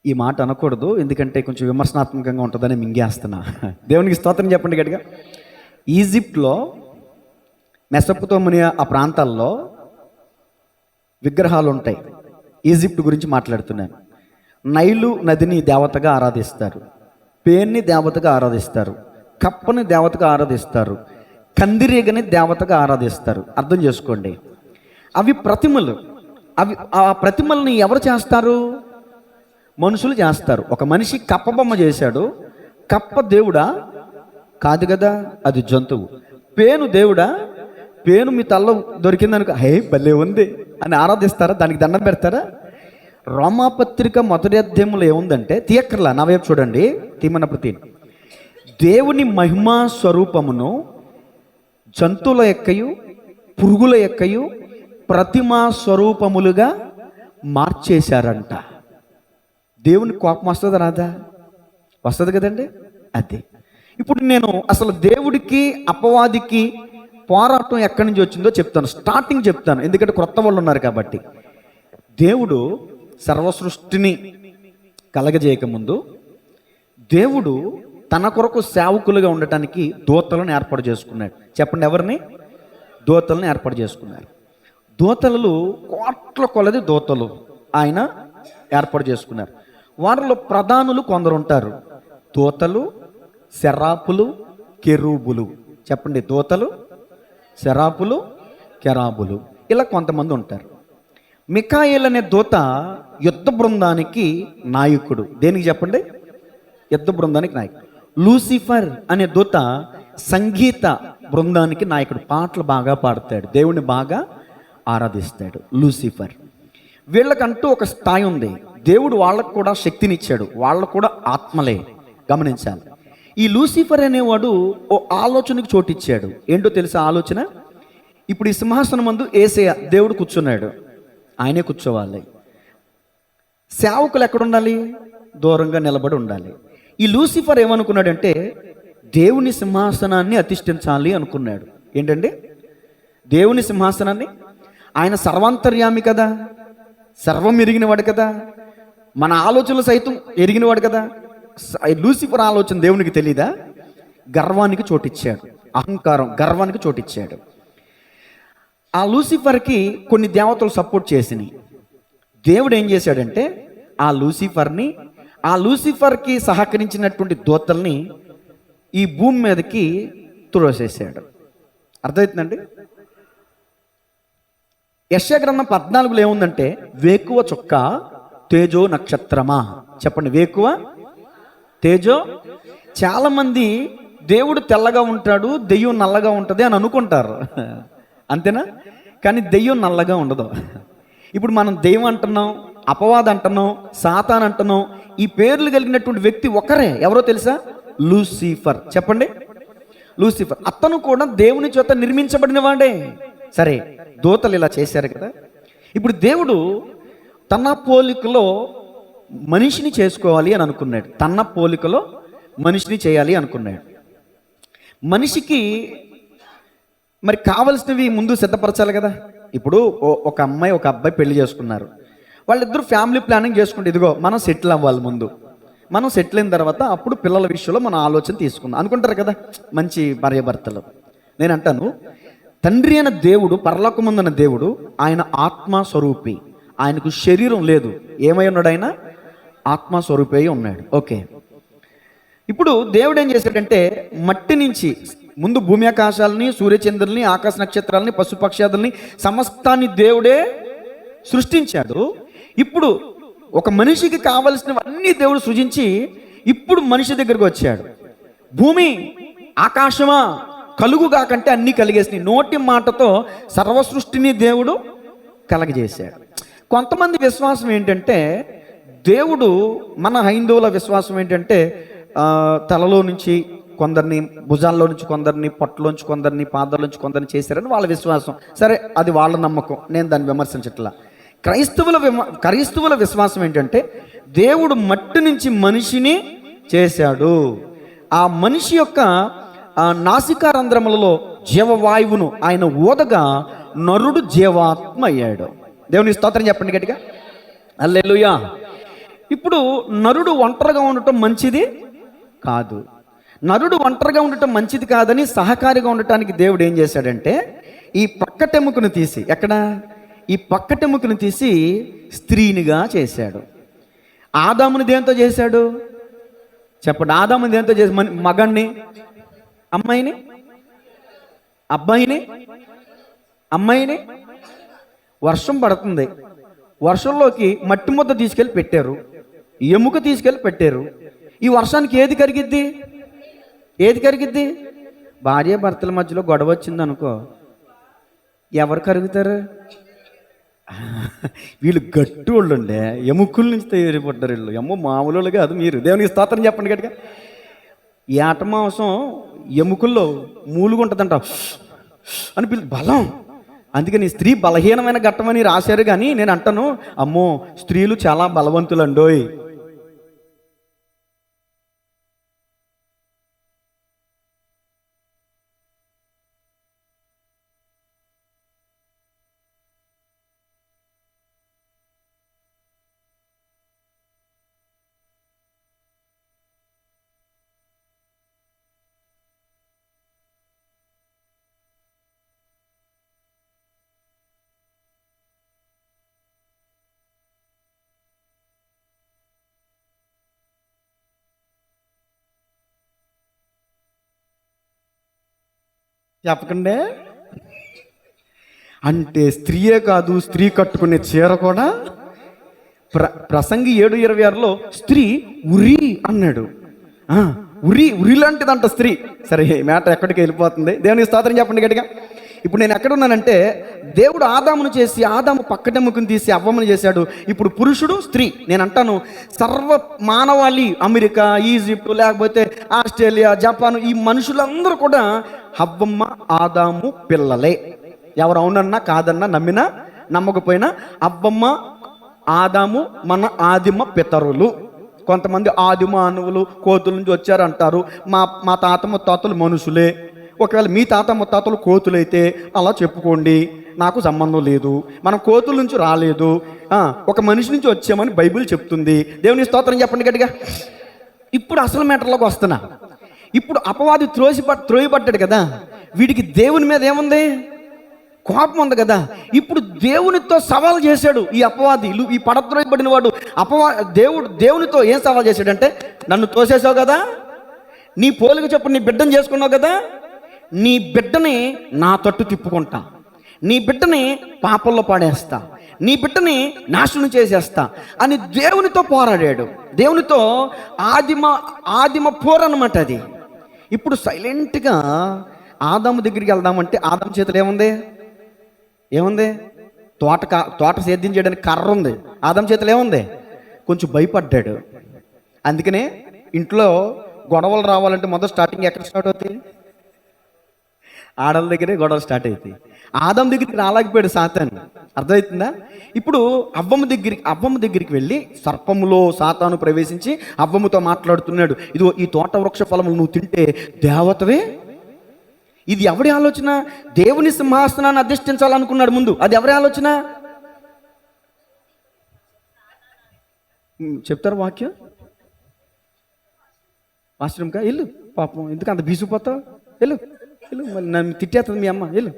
ఈ మాట అనకూడదు, ఎందుకంటే కొంచెం విమర్శనాత్మకంగా ఉంటుందని మింగేస్తున్నా. దేవునికి స్తోత్రం చెప్పండి గట్టిగా. ఈజిప్ట్లో, మెసొపొతేమియా ఆ ప్రాంతాల్లో విగ్రహాలు ఉంటాయి. ఈజిప్ట్ గురించి మాట్లాడుతున్నాను. నైలు నదిని దేవతగా ఆరాధిస్తారు, పేన్ని దేవతగా ఆరాధిస్తారు, కప్పని దేవతగా ఆరాధిస్తారు, కందిరీగని దేవతగా ఆరాధిస్తారు. అర్థం చేసుకోండి. అవి ప్రతిమలు. ఆ ప్రతిమల్ని ఎవరు చేస్తారు? మనుషులు చేస్తారు. ఒక మనిషి కప్ప బొమ్మ చేశాడు. కప్ప దేవుడా? కాదు కదా, అది జంతువు. పేను దేవుడా? పేను మీ తల్లో దొరికిందనుకో, హే భలే ఉంది అని ఆరాధిస్తారా? దానికి దండం పెడతారా? రోమాపత్రిక మొదటి అధ్యాయంలో ఏముందంటే, తీయక్కర్లా, నా వైపు చూడండి, తీమన్నప్పుడు దేవుని మహిమా స్వరూపమును జంతువుల యొక్కయు పురుగుల యొక్కయు ప్రతిమా స్వరూపములుగా మార్చేశారంట. దేవుని కోపం వస్తుందా రాదా? వస్తుంది కదండి. అదే ఇప్పుడు నేను అసలు దేవుడికి అపవాదికి పోరాటం ఎక్కడి నుంచి వచ్చిందో చెప్తాను. స్టార్టింగ్ చెప్తాను, ఎందుకంటే క్రొత్త వాళ్ళు ఉన్నారు కాబట్టి. దేవుడు సర్వసృష్టిని కలగజేయకముందు దేవుడు తన కొరకు సేవకులుగా ఉండటానికి దూతలను ఏర్పాటు చేసుకున్నాడు. చెప్పండి, ఎవరిని? దూతలను ఏర్పాటు చేసుకున్నారు. దూతలు కోట్ల కొలది దూతలు ఆయన ఏర్పాటు చేసుకున్నారు. వారిలో ప్రధానులు కొందరు ఉంటారు. దూతలు, సెరాపులు, కెరూబులు. చెప్పండి, దూతలు, సెరాపులు, కెరాబులు, ఇలా కొంతమంది ఉంటారు. మికాయేల్ అనే దూత యుద్ధ బృందానికి నాయకుడు. దేనికి చెప్పండి? యుద్ధ బృందానికి నాయకుడు. లూసిఫర్ అనే దూత సంగీత బృందానికి నాయకుడు. పాటలు బాగా పాడతాడు, దేవుణ్ణి బాగా ఆరాధిస్తాడు లూసిఫర్. వీళ్ళకంటూ ఒక స్థాయి ఉంది. దేవుడు వాళ్ళకు కూడా శక్తినిచ్చాడు, వాళ్ళకు కూడా ఆత్మలే. గమనించాలి. ఈ లూసిఫర్ అనేవాడు ఓ ఆలోచనకు చోటిచ్చాడు. ఏంటో తెలుసా ఆలోచన? ఇప్పుడు ఈ సింహాసనం ముందు యేసయ్య దేవుడు కూర్చున్నాడు, ఆయనే కూర్చోవాలి. సేవకులు ఎక్కడుండాలి? దూరంగా నిలబడి ఉండాలి. ఈ లూసిఫర్ ఏమనుకున్నాడంటే దేవుని సింహాసనాన్ని అధిష్ఠించాలి అనుకున్నాడు. ఏంటండి? దేవుని సింహాసనాన్ని. ఆయన సర్వాంతర్యామి కదా, సర్వం ఎరిగినవాడు కదా, మన ఆలోచనలు సైతం ఎరిగినవాడు కదా. లూసిఫర్ ఆలోచన దేవునికి తెలీదా? గర్వానికి చోటిచ్చాడు. అహంకారం, గర్వానికి చోటిచ్చాడు. ఆ లూసిఫర్కి కొన్ని దేవతలు సపోర్ట్ చేసినాయి. దేవుడు ఏం చేశాడంటే ఆ లూసిఫర్కి సహకరించినటువంటి దూతల్ని ఈ భూమి మీదకి తురోసేసాడు. అర్థమవుతుందండి? యెషయా గ్రంథం 14లో ఏముందంటే, వేకువ చుక్క తేజో నక్షత్రమా. చెప్పండి, వేకువ తేజో. చాలామంది దేవుడు తెల్లగా ఉంటాడు, దెయ్యం నల్లగా ఉంటుంది అని అనుకుంటారు. అంతేనా? కానీ దెయ్యం నల్లగా ఉండదు. ఇప్పుడు మనం దెయ్యం అంటున్నాం, అపవాదం అంటున్నాం, సాతాన్ అంటున్నాం. ఈ పేర్లు కలిగినటువంటి వ్యక్తి ఒకరే. ఎవరో తెలుసా? లూసిఫర్. చెప్పండి, లూసిఫర్. అతను కూడా దేవుని చేత నిర్మించబడిన వాడే. సరే, దూతలు ఇలా చేశారు కదా. ఇప్పుడు దేవుడు తన పోలికలో మనిషిని చేసుకోవాలి అని అనుకున్నాడు. తన పోలికలో మనిషిని చేయాలి అనుకున్నాడు. మనిషికి మరి కావలసినవి ముందు సిద్ధపరచాలి కదా. ఇప్పుడు ఒక అమ్మాయి ఒక అబ్బాయి పెళ్లి చేసుకున్నారు. వాళ్ళిద్దరూ ఫ్యామిలీ ప్లానింగ్ చేసుకుంటే, ఇదిగో మనం సెటిల్ అవ్వాలి, ముందు మనం సెటిల్ అయిన తర్వాత అప్పుడు పిల్లల విషయంలో మన ఆలోచన తీసుకుందాం అనుకుంటారు కదా మంచి భార్యాభర్తలు. నేను అంటాను, తండ్రి అయిన దేవుడు, పరలోకముందున్న దేవుడు, ఆయన ఆత్మస్వరూపి. ఆయనకు శరీరం లేదు. ఏమై ఉన్నాడు? ఆయన ఆత్మస్వరూపి అయి ఉన్నాడు. ఓకే, ఇప్పుడు దేవుడు ఏం చేశాడంటే, మట్టి నుంచి ముందు భూమి ఆకాశాలని, సూర్యచంద్రుల్ని, ఆకాశ నక్షత్రాలని, పశుపక్షాదుల్ని, సమస్తాన్ని దేవుడే సృష్టించాడు. ఇప్పుడు ఒక మనిషికి కావలసినవన్నీ దేవుడు సృజించి ఇప్పుడు మనిషి దగ్గరకు వచ్చాడు. భూమి ఆకాశమా కలుగుగా కంటే అన్నీ కలిగేసినాయి. నోటి మాటతో సర్వ సృష్టిని దేవుడు కలగజేశాడు. కొంతమంది విశ్వాసం ఏంటంటే, దేవుడు, మన హైందవుల విశ్వాసం ఏంటంటే, తలలో నుంచి కొందరిని, భుజాల్లో నుంచి కొందరిని, పొట్టలోంచి కొందరిని, పాదాల నుంచి కొందరిని చేశారని వాళ్ళ విశ్వాసం. సరే, అది వాళ్ళ నమ్మకం, నేను దాన్ని విమర్శించట్లా. క్రైస్తవుల విశ్వాసం ఏంటంటే, దేవుడు మట్టి నుంచి మనిషిని చేశాడు. ఆ మనిషి యొక్క నాసికారంధ్రములలో జీవవాయువును ఆయన ఊదగా నరుడు జీవాత్మ అయ్యాడు. దేవుని స్తోత్రం చెప్పండి గట్టిగా, హల్లెలూయా. ఇప్పుడు నరుడు ఒంటరిగా ఉండటం మంచిది కాదు. నరుడు ఒంటరిగా ఉండటం మంచిది కాదని సహకారిగా ఉండటానికి దేవుడు ఏం చేశాడంటే, ఈ పక్కటెముకను తీసి, ఈ పక్కటెముకను తీసి స్త్రీనిగా చేశాడు. ఆదాముని దేంతో చేశాడు? చెప్పండి, ఆదాముని దేంతో చేసి? మగన్ని, అమ్మాయిని, అబ్బాయిని, అమ్మాయిని. వర్షం పడుతుంది, వర్షంలోకి మట్టి ముద్ద తీసుకెళ్ళి పెట్టారు, ఎముక తీసుకెళ్ళి పెట్టారు. ఈ వర్షానికి ఏది కరిగిద్ది? భార్య భర్తల మధ్యలో గొడవ వచ్చింది అనుకో, ఎవరు కరుగుతారు? వీళ్ళు గట్టి వాళ్ళు ఉండే, ఎముకల నుంచి తయారైపోతారు వీళ్ళు. ఎమ్మో మామూలు వాళ్ళు కాదు మీరు. దేవునికి స్తోత్రం చెప్పండి గట్టిగా. ఈ ఆట మాంసం ఎముకల్లో మూలుగుంటుందంట అని బలం. అందుకని స్త్రీ బలహీనమైన ఘట్టమని రాశారు. కానీ నేను అంటాను, అమ్మో స్త్రీలు చాలా బలవంతులండోయ్. చెప్పకండి. అంటే స్త్రీయే కాదు, స్త్రీ కట్టుకునే చీర కూడా. ప్రసంగి 7:26లో స్త్రీ ఉరి అన్నాడు. ఉరి లాంటిదంట స్త్రీ. సరే, మ్యాటర్ ఎక్కడికి వెళ్ళిపోతుంది. దేవునికి స్తోత్రం చెప్పండి గట్టిగా. ఇప్పుడు నేను ఎక్కడున్నానంటే, దేవుడు ఆదామును చేసి, ఆదాము పక్కటెముకను తీసి అవ్వమని చేశాడు. ఇప్పుడు పురుషుడు, స్త్రీ. నేను అంటాను, సర్వ మానవాళి, అమెరికా, ఈజిప్ట్, లేకపోతే ఆస్ట్రేలియా, జపాన్, ఈ మనుషులందరూ కూడా హవ్వమ్మ ఆదాము పిల్లలే. ఎవరు అవునన్నా కాదన్నా, నమ్మినా నమ్మకపోయినా, అవ్వమ్మ ఆదాము మన ఆదిమ పితరులు. కొంతమంది ఆదిమ అనువులు కోతుల నుంచి వచ్చారంటారు. మా తాత ముత్తాతలు మనుషులే. ఒకవేళ మీ తాత ముత్తాతలు కోతులైతే అలా చెప్పుకోండి, నాకు సంబంధం లేదు. మనం కోతుల నుంచి రాలేదు, ఒక మనిషి నుంచి వచ్చామని బైబిల్ చెప్తుంది. దేవుని స్తోత్రం చెప్పండి గట్టిగా. ఇప్పుడు అసలు మ్యాటర్లోకి వస్తున్నా. ఇప్పుడు అపవాది త్రోయబడ్డాడు కదా, వీడికి దేవుని మీద ఏముంది? కోపం ఉంది కదా. ఇప్పుడు దేవునితో సవాల్ చేశాడు ఈ అపవాది, ఈ పడద్రోయబడిన వాడు. దేవునితో ఏం సవాల్ చేశాడంటే, నన్ను తోసేసావు కదా, నీ పోలిక చెప్పు నీ బిడ్డను చేసుకున్నావు కదా, నీ బిడ్డని నా తట్టు తిప్పుకుంటా, నీ బిడ్డని పాపంలో పాడేస్తా, నీ బిడ్డని నాశనం చేసేస్తా అని దేవునితో పోరాడాడు. దేవునితో ఆదిమ పోరన్నమాట అది. ఇప్పుడు సైలెంట్గా ఆదాము దగ్గరికి వెళ్దామంటే ఆదాము చేతులు ఏముంది? తోట సేద్యం చేయడానికి కర్ర ఉంది. ఆదాము చేతులు ఏముంది? కొంచెం భయపడ్డాడు. అందుకనే ఇంట్లో గొడవలు రావాలంటే మొదటి స్టార్టింగ్ ఎక్కడ స్టార్ట్ అవుతాయి? ఆడల దగ్గరే గొడవలు స్టార్ట్ అవుతాయి. ఆదాము దగ్గరికి రాలేకపోయాడు సాతాను. అర్థమవుతుందా? ఇప్పుడు అవ్వమ్మ దగ్గరికి వెళ్ళి సర్పములో సాతాను ప్రవేశించి అవ్వమ్మతో మాట్లాడుతున్నాడు. ఇదిగో ఈ తోట వృక్ష ఫలములు నువ్వు తింటే దేవతవే. ఇది ఎవరి ఆలోచన? దేవుని సింహాసనాన్ని అధిష్ఠించాలనుకున్నాడు ముందు. అది ఎవరి ఆలోచన? చెప్తారు వాక్యం? ఆశ్రమంకా వెళ్ళు, పాపం ఎందుకు అంత బీసిపోతావు, వెళ్ళు మళ్ళీ నన్ను తిట్టేస్తుంది మీ అమ్మ, వెళ్ళు.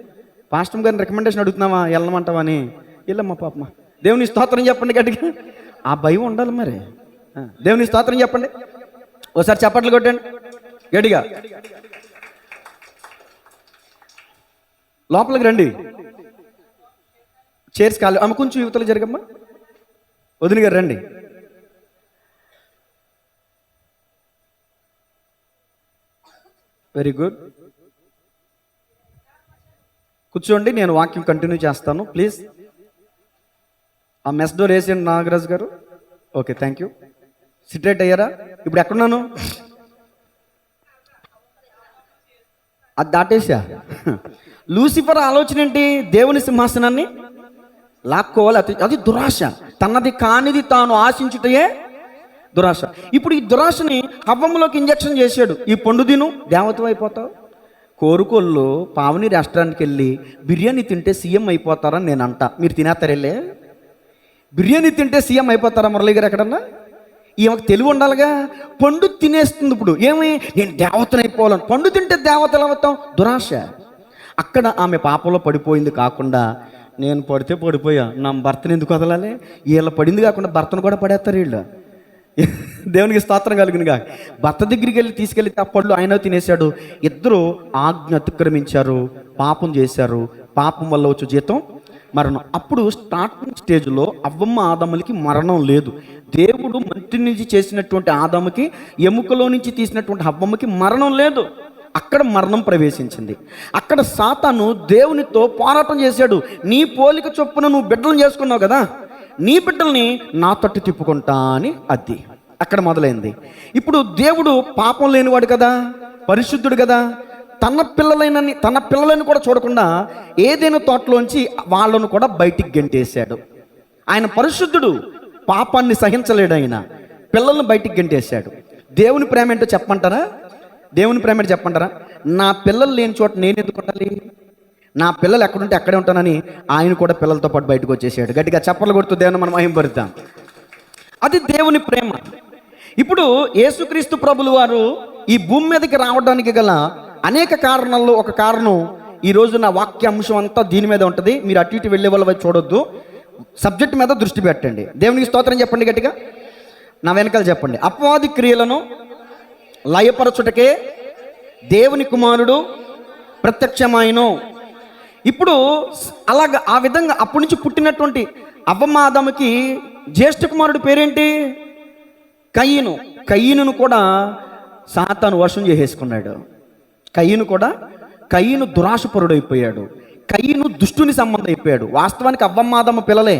పాస్టర్ గారిని రికమెండేషన్ అడుగుతున్నావా, వెళ్ళమంటావా అని? వెళ్ళమ్మా పాపమ్మా. దేవుని స్తోత్రం చెప్పండి గట్టిగా. ఆ భయం ఉండాలి మరి. దేవుని స్తోత్రం చెప్పండి ఓసారి, చప్పట్లు కొట్టండి గట్టిగా. లోపలికి రండి, చైర్స్ కాదు అమ్మ, కొంచెం యువతలు జరగమ్మా. వదిన గారు రండి. వెరీ గుడ్, కూర్చోండి, నేను వాక్యం కంటిన్యూ చేస్తాను ప్లీజ్. ఆ మెస్ డోర్ వేసేయండి నాగరాజు గారు. Okay, thank you. సిట్రేట్ అయ్యారా? ఇప్పుడు ఎక్కడున్నాను? అది దాటేసా. లూసిఫర్ ఆలోచన ఏంటి? దేవుని సింహాసనాన్ని లాక్కోవాలి. అది దురాశ. తనది కానిది తాను ఆశించుటయే దురాశ. ఇప్పుడు ఈ దురాశని హవ్వములోకి ఇంజక్షన్ చేశాడు. ఈ పండు తిను దేవత అయిపోతావు. కోరుకోళ్ళు పావని రెస్టారెంట్కి వెళ్ళి బిర్యానీ తింటే సీఎం అయిపోతారని నేను అంట. మీరు తినేస్తారెళ్ళే? బిర్యానీ తింటే సీఎం అయిపోతారా మురళి గారు? ఎక్కడన్నా ఈమెకు తెలివి ఉండాలిగా. పండు తినేస్తుంది. ఇప్పుడు ఏమి, నేను దేవతను అయిపోవాలని. పండు తింటే దేవతలు అవుతాం. దురాశ. అక్కడ ఆమె పాపంలో పడిపోయింది కాకుండా, నేను పడితే పడిపోయా, నా భర్తను ఎందుకు వదలాలి? వీళ్ళ పడింది కాకుండా భర్తను కూడా పడేస్తారు వీళ్ళు. దేవునికి స్తోత్రం కలుగునుగా. భర్త దగ్గరికి వెళ్ళి తీసుకెళ్తే ఆ పళ్ళు ఆయన తినేశాడు. ఇద్దరు ఆజ్ఞ అతిక్రమించారు, పాపం చేశారు. పాపం వల్ల వచ్చే జీతం మరణం. అప్పుడు స్టార్టింగ్ స్టేజ్లో అవ్వమ్మ ఆదాములకి మరణం లేదు. దేవుడు మంటి నుంచి చేసినటువంటి ఆదాముకి, ఎముకలో నుంచి తీసినటువంటి అవ్వమ్మకి మరణం లేదు. అక్కడ మరణం ప్రవేశించింది. అక్కడ సాతాను దేవునితో పోరాటం చేశాడు. నీ పోలిక చొప్పున నువ్వు బిడ్డలను చేసుకున్నావు కదా, నీ బిడ్డల్ని నా తట్టు తిప్పుకుంటా అని. అది అక్కడ మొదలైంది. ఇప్పుడు దేవుడు పాపం లేనివాడు కదా, పరిశుద్ధుడు కదా. తన పిల్లలని కూడా చూడకుండా ఏదైనా తోటలోంచి వాళ్ళను కూడా బయటికి గెంటేశాడు. ఆయన పరిశుద్ధుడు, పాపాన్ని సహించలేడు. ఆయన పిల్లలను బయటికి గెంటేశాడు. దేవుని ప్రేమ ఏంటో చెప్పమంటారా? దేవుని ప్రేమ ఏంటో చెప్పంటారా? నా పిల్లలు లేని చోట నేను ఎందుకు ఉండాలి? నా పిల్లలు ఎక్కడుంటే అక్కడే ఉంటానని ఆయన కూడా పిల్లలతో పాటు బయటకు వచ్చేసాడు. గట్టిగా చప్పట్లు కొడుతూ దేవుని మనం మహిమపరుద్దాం. అది దేవుని ప్రేమ. ఇప్పుడు యేసుక్రీస్తు ప్రభులు వారు ఈ భూమి మీదకి రావడానికి గల అనేక కారణాల్లో ఒక కారణం, ఈరోజు నా వాక్యాంశం అంతా దీని మీద ఉంటుంది. మీరు అటు ఇటు వెళ్ళే వాళ్ళ వైపు చూడొద్దు, సబ్జెక్ట్ మీద దృష్టి పెట్టండి. దేవునికి స్తోత్రం చెప్పండి గట్టిగా. నా వెనకాల చెప్పండి. అపవాది క్రియలను లయపరచుటకే దేవుని కుమారుడు ప్రత్యక్షమాయను. ఇప్పుడు అలాగ ఆ విధంగా అప్పటి నుంచి పుట్టినటువంటి అవ్వమ్మ ఆదాముకి జ్యేష్ఠ కుమారుడు పేరేంటి? కయీను. కయీనును కూడా సాతాను వశం చేసేసుకున్నాడు. కయీను దురాశపరుడైపోయాడు. కయీను దుష్టుని సంబంధం అయిపోయాడు. వాస్తవానికి అవ్వమ్మ ఆదాము పిల్లలే,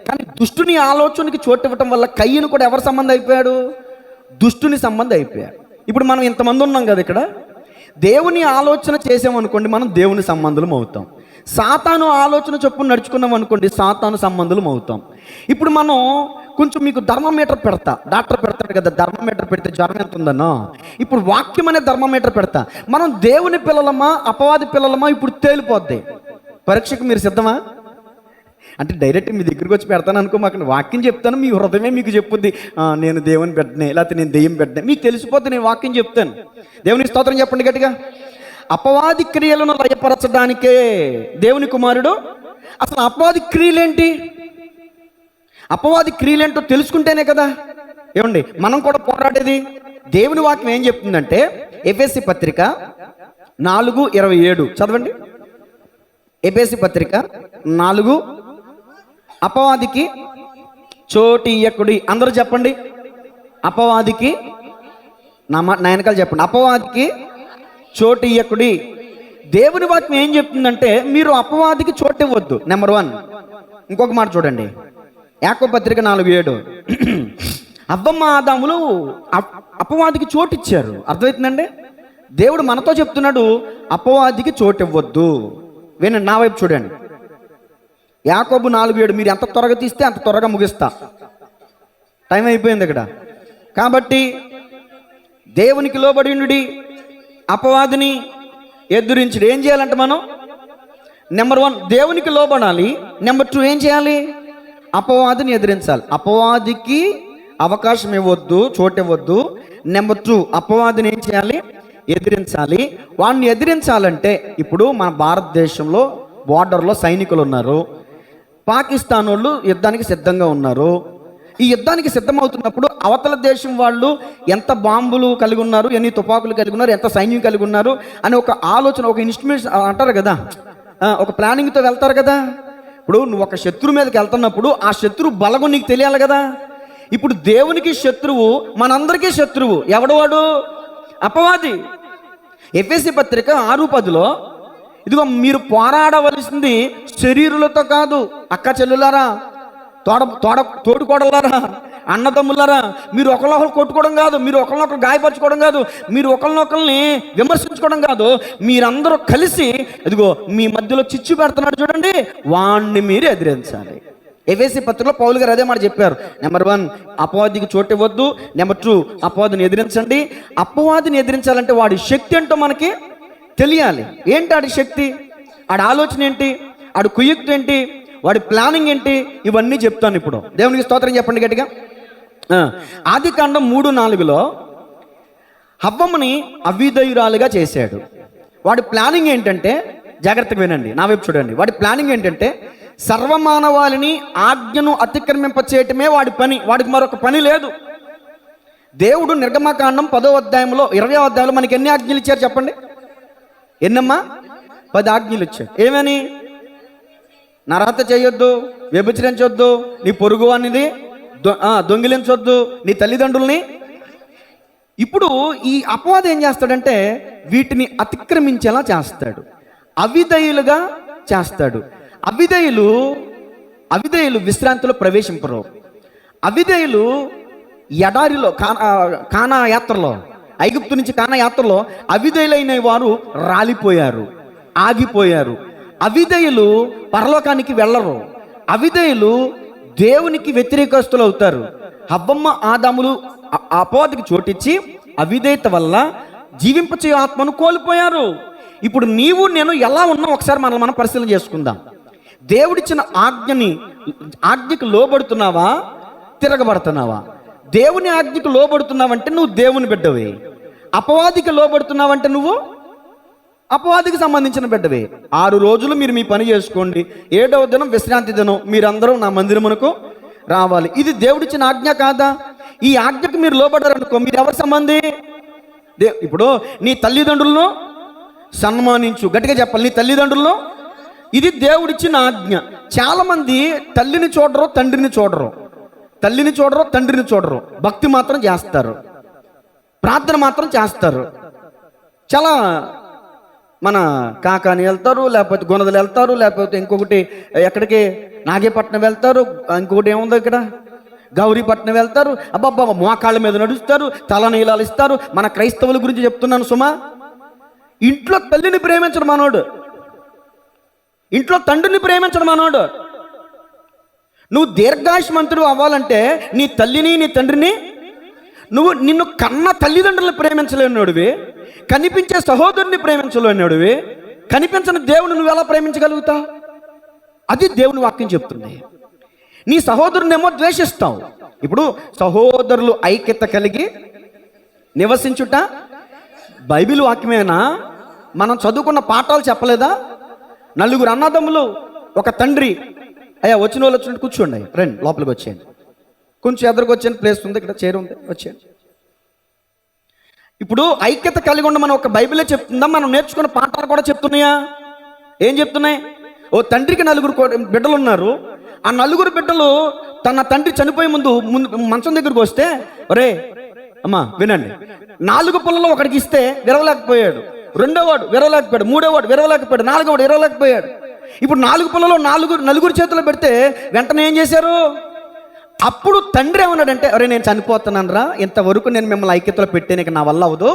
కానీ దుష్టుని ఆలోచనకి చోటు ఇవ్వటం వల్ల కయీను కూడా ఎవరి సంబంధం అయిపోయాడు? దుష్టుని సంబంధం అయిపోయాడు. ఇప్పుడు మనం ఇంతమంది ఉన్నాం కదా ఇక్కడ, దేవుని ఆలోచన చేసామనుకోండి మనం దేవుని సంబంధులం అవుతాం. సాతాను ఆలోచన చొప్పున నడుచుకున్నాం అనుకోండి సాతాను సంబంధులం అవుతాం. ఇప్పుడు మనం కొంచెం మీకు థర్మోమీటర్ పెడతా, డాక్టర్ పెడతాడు కదా, థర్మోమీటర్ పెడితే జ్వరం ఎంత ఉందన్నో, ఇప్పుడు వాక్యం అనే థర్మోమీటర్ పెడతా. మనం దేవుని పిల్లలమా అపవాది పిల్లలమా ఇప్పుడు తేలిపోద్ది. పరీక్షకు మీరు సిద్ధమా? అంటే డైరెక్ట్ మీ దగ్గరికి వచ్చి పెడతాను అనుకో, మాకు వాక్యం చెప్తాను, మీ హృదయమే మీకు చెప్పుద్ది నేను దేవుని పెట్టనే లేకపోతే నేను దెయ్యం పెట్టనే, మీకు తెలిసిపోతే నేను వాక్యం చెప్తాను. దేవుని స్తోత్రం చెప్పండి గట్టిగా. అపవాది క్రియలను లయపరచడానికే దేవుని కుమారుడు. అసలు అపవాది క్రియలేంటి, అపవాది క్రియలేంటో తెలుసుకుంటేనే కదా ఏమండి మనం కూడా పోరాడేది. దేవుని వాక్యం ఏం చెప్తుందంటే ఎఫెసీ పత్రిక 4:27 చదవండి. ఎఫెసీ పత్రిక 4, అపవాదికి చోటు ఇయ్యకుడి. అందరూ చెప్పండి, అపవాదికి నా వెనకాల చెప్పండి, అపవాదికి చోటు ఇయ్యకుడి. దేవుని వాక్యం ఏం చెప్తుందంటే మీరు అపవాదికి చోటు ఇవ్వద్దు. నెంబర్ 1. ఇంకొక మాట చూడండి, యాకోబు పత్రిక 4:7. అవ్వమ్మ ఆదాములు అపవాదికి చోటు ఇచ్చారు. అర్థమవుతుందండి? దేవుడు మనతో చెప్తున్నాడు అపవాదికి చోటు ఇవ్వద్దు. వినండి, నా వైపు చూడండి. యాకోబు 4:7 మీరు ఎంత త్వరగా తీస్తే అంత త్వరగా ముగిస్తా, టైం అయిపోయింది ఇక్కడ. కాబట్టి దేవునికి లోబడి ఉండి అపవాదిని ఎదురించి ఏం చేయాలంటే మనం నెంబర్ 1 దేవునికి లోబడాలి. నెంబర్ 2 ఏం చేయాలి? అపవాదిని ఎదిరించాలి. అపవాదికి అవకాశం ఇవ్వద్దు, చోటు ఇవ్వద్దు. నెంబర్ 2 అపవాదిని ఏం చేయాలి? ఎదిరించాలి. వాడిని ఎదిరించాలంటే ఇప్పుడు మన భారతదేశంలో బోర్డర్లో సైనికులు ఉన్నారు, పాకిస్తాన్ వాళ్ళు యుద్ధానికి సిద్ధంగా ఉన్నారు. ఈ యుద్ధానికి సిద్ధమవుతున్నప్పుడు అవతల దేశం వాళ్ళు ఎంత బాంబులు కలిగి ఉన్నారు, ఎన్ని తుపాకులు కలిగి ఉన్నారు, ఎంత సైన్యం కలిగి ఉన్నారు అని ఒక ఆలోచన, ఒక ఇన్స్ట్రుమెంట్ అంటారు కదా, ఒక ప్లానింగ్తో వెళ్తారు కదా. ఇప్పుడు నువ్వు ఒక శత్రువు మీదకి వెళ్తున్నప్పుడు ఆ శత్రువు బలగం నీకు తెలియాలి కదా. ఇప్పుడు దేవునికి శత్రువు, మనందరికీ శత్రువు ఎవడు? వాడు అపవాది. ఎఫెసీ పత్రిక 6:10 ఇదిగో మీరు పోరాడవలసింది శరీరులతో కాదు. అక్క చెల్లులారా, తోడుకోడలారా, అన్నదమ్ములారా, మీరు ఒకరినొకరు కొట్టుకోవడం కాదు, మీరు ఒకరినొకరు గాయపరచుకోవడం కాదు, మీరు ఒకరినొకరిని విమర్శించుకోవడం కాదు, మీరందరూ కలిసి ఇదిగో మీ మధ్యలో చిచ్చు పెడుతున్నాడు చూడండి, వాణ్ణి మీరు ఎదిరించాలి. ఎఫెసీ పత్రికలో పౌలు గారు అదే మాట చెప్పారు. నెంబర్ 1 అపవాదికి చోటు ఇవ్వద్దు. నెంబర్ 2 అపవాదిని ఎదిరించండి. అపవాదిని ఎదిరించాలంటే వాడి శక్తి ఏంటో మనకి తెలియాలి. ఏంటి ఆడి శక్తి, ఆడి ఆలోచన ఏంటి, ఆడి కుయుక్తి ఏంటి, వాడి ప్లానింగ్ ఏంటి, ఇవన్నీ చెప్తాను ఇప్పుడు. దేవునికి స్తోత్రం చెప్పండి గట్టిగా. ఆదికాండం 3:4 హవ్వమ్మని అవిధేయురాలుగా చేశాడు. వాడి ప్లానింగ్ ఏంటంటే, జాగ్రత్తగా వినండి, నా వైపు చూడండి. వాడి ప్లానింగ్ ఏంటంటే సర్వమానవాళిని ఆజ్ఞను అతిక్రమింప చేయటమే వాడి పని. వాడికి మరొక పని లేదు. దేవుడు నిర్గమకాండం 10వ అధ్యాయంలో 20వ అధ్యాయంలో మనకి ఎన్ని ఆజ్ఞలు ఇచ్చారు చెప్పండి? ఎన్నమ్మా? 10 ఆజ్ఞలు ఇచ్చారు. ఏమని? నరహత్య చేయొద్దు, వ్యభిచరించొద్దు, నీ పొరుగు అనేది దొంగిలించొద్దు, నీ తల్లిదండ్రుల్ని. ఇప్పుడు ఈ అపవాదం ఏం చేస్తాడంటే వీటిని అతిక్రమించేలా చేస్తాడు, అవిధేయులుగా చేస్తాడు. అవిధేయులు విశ్రాంతిలో ప్రవేశింపరు. అవిధేయులు ఎడారిలో కానా యాత్రలో, ఐగుప్తు నుంచి కానా యాత్రలో అవిధేయులైన వారు రాలిపోయారు, ఆగిపోయారు. అవిధేయులు పరలోకానికి వెళ్ళరు. అవిధేయులు దేవునికి వ్యతిరేకస్తులు అవుతారు. హవ్వమ్మ ఆదాములు అపవాదికి చోటిచ్చి అవిధేయత వల్ల జీవింపచే ఆత్మను కోల్పోయారు. ఇప్పుడు నీవు నేను ఎలా ఉన్నాం ఒకసారి మనం పరిశీలన చేసుకుందాం. దేవుడిచ్చిన ఆజ్ఞకు లోబడుతున్నావా, తిరగబడుతున్నావా? దేవుని ఆజ్ఞకు లోబడుతున్నావంటే నువ్వు దేవుని బిడ్డవే. అపవాదికి లోబడుతున్నావంటే నువ్వు అపవాదికి సంబంధించిన బిడ్డవే. 6 రోజులు మీరు మీ పని చేసుకోండి, 7వ దినం విశ్రాంతి దినం, మీరందరూ నా మందిరమునకు రావాలి. ఇది దేవుడిచ్చిన ఆజ్ఞ కాదా? ఈ ఆజ్ఞకు మీరు లోబడ్డారనుకో, మీరు ఎవరి సంబంధి? ఇప్పుడు నీ తల్లిదండ్రులను సన్మానించు, గట్టిగా చెప్పాలి, నీ తల్లిదండ్రులను. ఇది దేవుడిచ్చిన ఆజ్ఞ. చాలామంది తల్లిని చూడరు, తండ్రిని చూడరు, తల్లిని చూడరు, తండ్రిని చూడరు, భక్తి మాత్రం చేస్తారు, ప్రార్థన మాత్రం చేస్తారు. చాలా మన కాకాని వెళ్తారు, లేకపోతే గుణదలు వెళ్తారు, లేకపోతే ఇంకొకటి ఎక్కడికి నాగేపట్నం వెళ్తారు, ఇంకొకటి ఏముందో ఇక్కడ గౌరీపట్నం వెళ్తారు. అబ్బాబ్బా మోకాళ్ళ మీద నడుస్తారు, తలనీలాలు ఇస్తారు. మన క్రైస్తవుల గురించి చెప్తున్నాను సుమా. ఇంట్లో తల్లిని ప్రేమించడు మనోడు, ఇంట్లో తండ్రిని ప్రేమించడు మనోడు. నువ్వు దీర్ఘాయుష్మంతుడు అవ్వాలంటే నీ తల్లిని నీ తండ్రిని నిన్ను కన్న తల్లిదండ్రులను ప్రేమించలేనివాడివి, కనిపించే సహోదరుని ప్రేమించలేనివాడివి, కనిపించని దేవుని నువ్వు ఎలా ప్రేమించగలుగుతావు? అది దేవుని వాక్యం చెప్తుంది. నీ సహోదరునేమో ద్వేషిస్తావు. ఇప్పుడు సహోదరులు ఐక్యత కలిగి నివసించుట బైబిల్ వాక్యమేనా? మనం చదువుకున్న పాఠాలు చెప్పలేదా? నలుగురు అన్నదమ్ములు, ఒక తండ్రి. అయ్యా వచ్చిన వాళ్ళు వచ్చినట్టు కూర్చోండి, రండి లోపలికి వచ్చేయండి, కొంచెం ఎదురుకు వచ్చేయండి, ప్లేస్ ఉంది ఇక్కడ, చైర్ ఉంది, వచ్చేయండి. ఇప్పుడు ఐక్యత కలిగి ఉండమని ఒక బైబిలే చెప్తుందా? మనం నేర్చుకున్న పాఠాలు కూడా చెప్తున్నాయా? ఏం చెప్తున్నాయి? ఓ తండ్రికి నలుగురు బిడ్డలు ఉన్నారు. ఆ నలుగురు బిడ్డలు తన తండ్రి చనిపోయే ముందు మంచం దగ్గరకు వస్తే, ఒరే అమ్మా వినండి, 4 పుల్లలో ఒకడికి ఇస్తే విరవలేకపోయాడు, రెండోవాడు విరవలేకపోయాడు, మూడోవాడు విరవలేకపోయాడు, నాలుగోవాడు విరవలేకపోయాడు. ఇప్పుడు 4 పుల్లలో నలుగురు చేతుల్లో పెడితే వెంటనే ఏం చేశారు? అప్పుడు తండ్రి ఏమన్నాడంటే, అరే నేను చనిపోతున్నాను రా, ఇంతవరకు నేను మిమ్మల్ని ఐక్యతలో పెట్టాను, ఇక నా వల్ల అవ్వదు,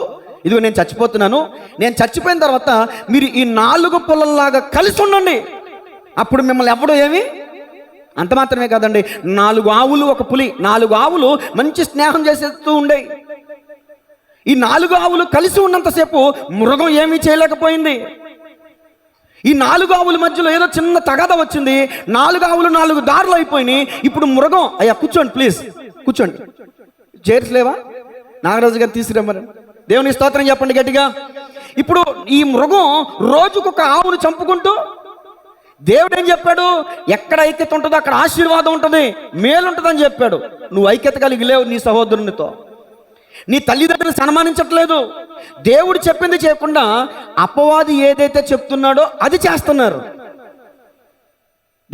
ఇదిగో నేను చచ్చిపోతున్నాను, నేను చచ్చిపోయిన తర్వాత మీరు ఈ 4 పుల్లల్లాగా కలిసి ఉండండి, అప్పుడు మిమ్మల్ని ఎవడో ఏమి. అంత మాత్రమే కాదండి, 4 ఆవులు ఒక పులి, 4 ఆవులు మంచి స్నేహం చేసేస్తూ ఉండే. ఈ 4 ఆవులు కలిసి ఉన్నంతసేపు మృగం ఏమీ చేయలేకపోయింది. ఈ 4 ఆవుల మధ్యలో ఏదో చిన్న తగాద వచ్చింది, 4 ఆవులు 4 దారులు అయిపోయినాయి. ఇప్పుడు మృగం, అయ్యా కూర్చోండి ప్లీజ్, కూర్చోండి, చైర్స్ లేవా? నాగరాజు గారు తీసుకురమ్మని. దేవుని స్తోత్రం చెప్పండి గట్టిగా. ఇప్పుడు ఈ మృగం రోజుకొక ఆవును చంపుకుంటూ, దేవుడు ఏం చెప్పాడు? ఎక్కడ ఐక్యత ఉంటుందో అక్కడ ఆశీర్వాదం ఉంటుంది, మేలు ఉంటుందని చెప్పాడు. నువ్వు ఐక్యత కలిగి లేవు నీ సహోదరునితో, నీ తల్లిదండ్రులు సన్మానించట్లేదు. దేవుడు చెప్పింది చేయకుండా అపవాది ఏదైతే చెప్తున్నాడో అది చేస్తున్నారు.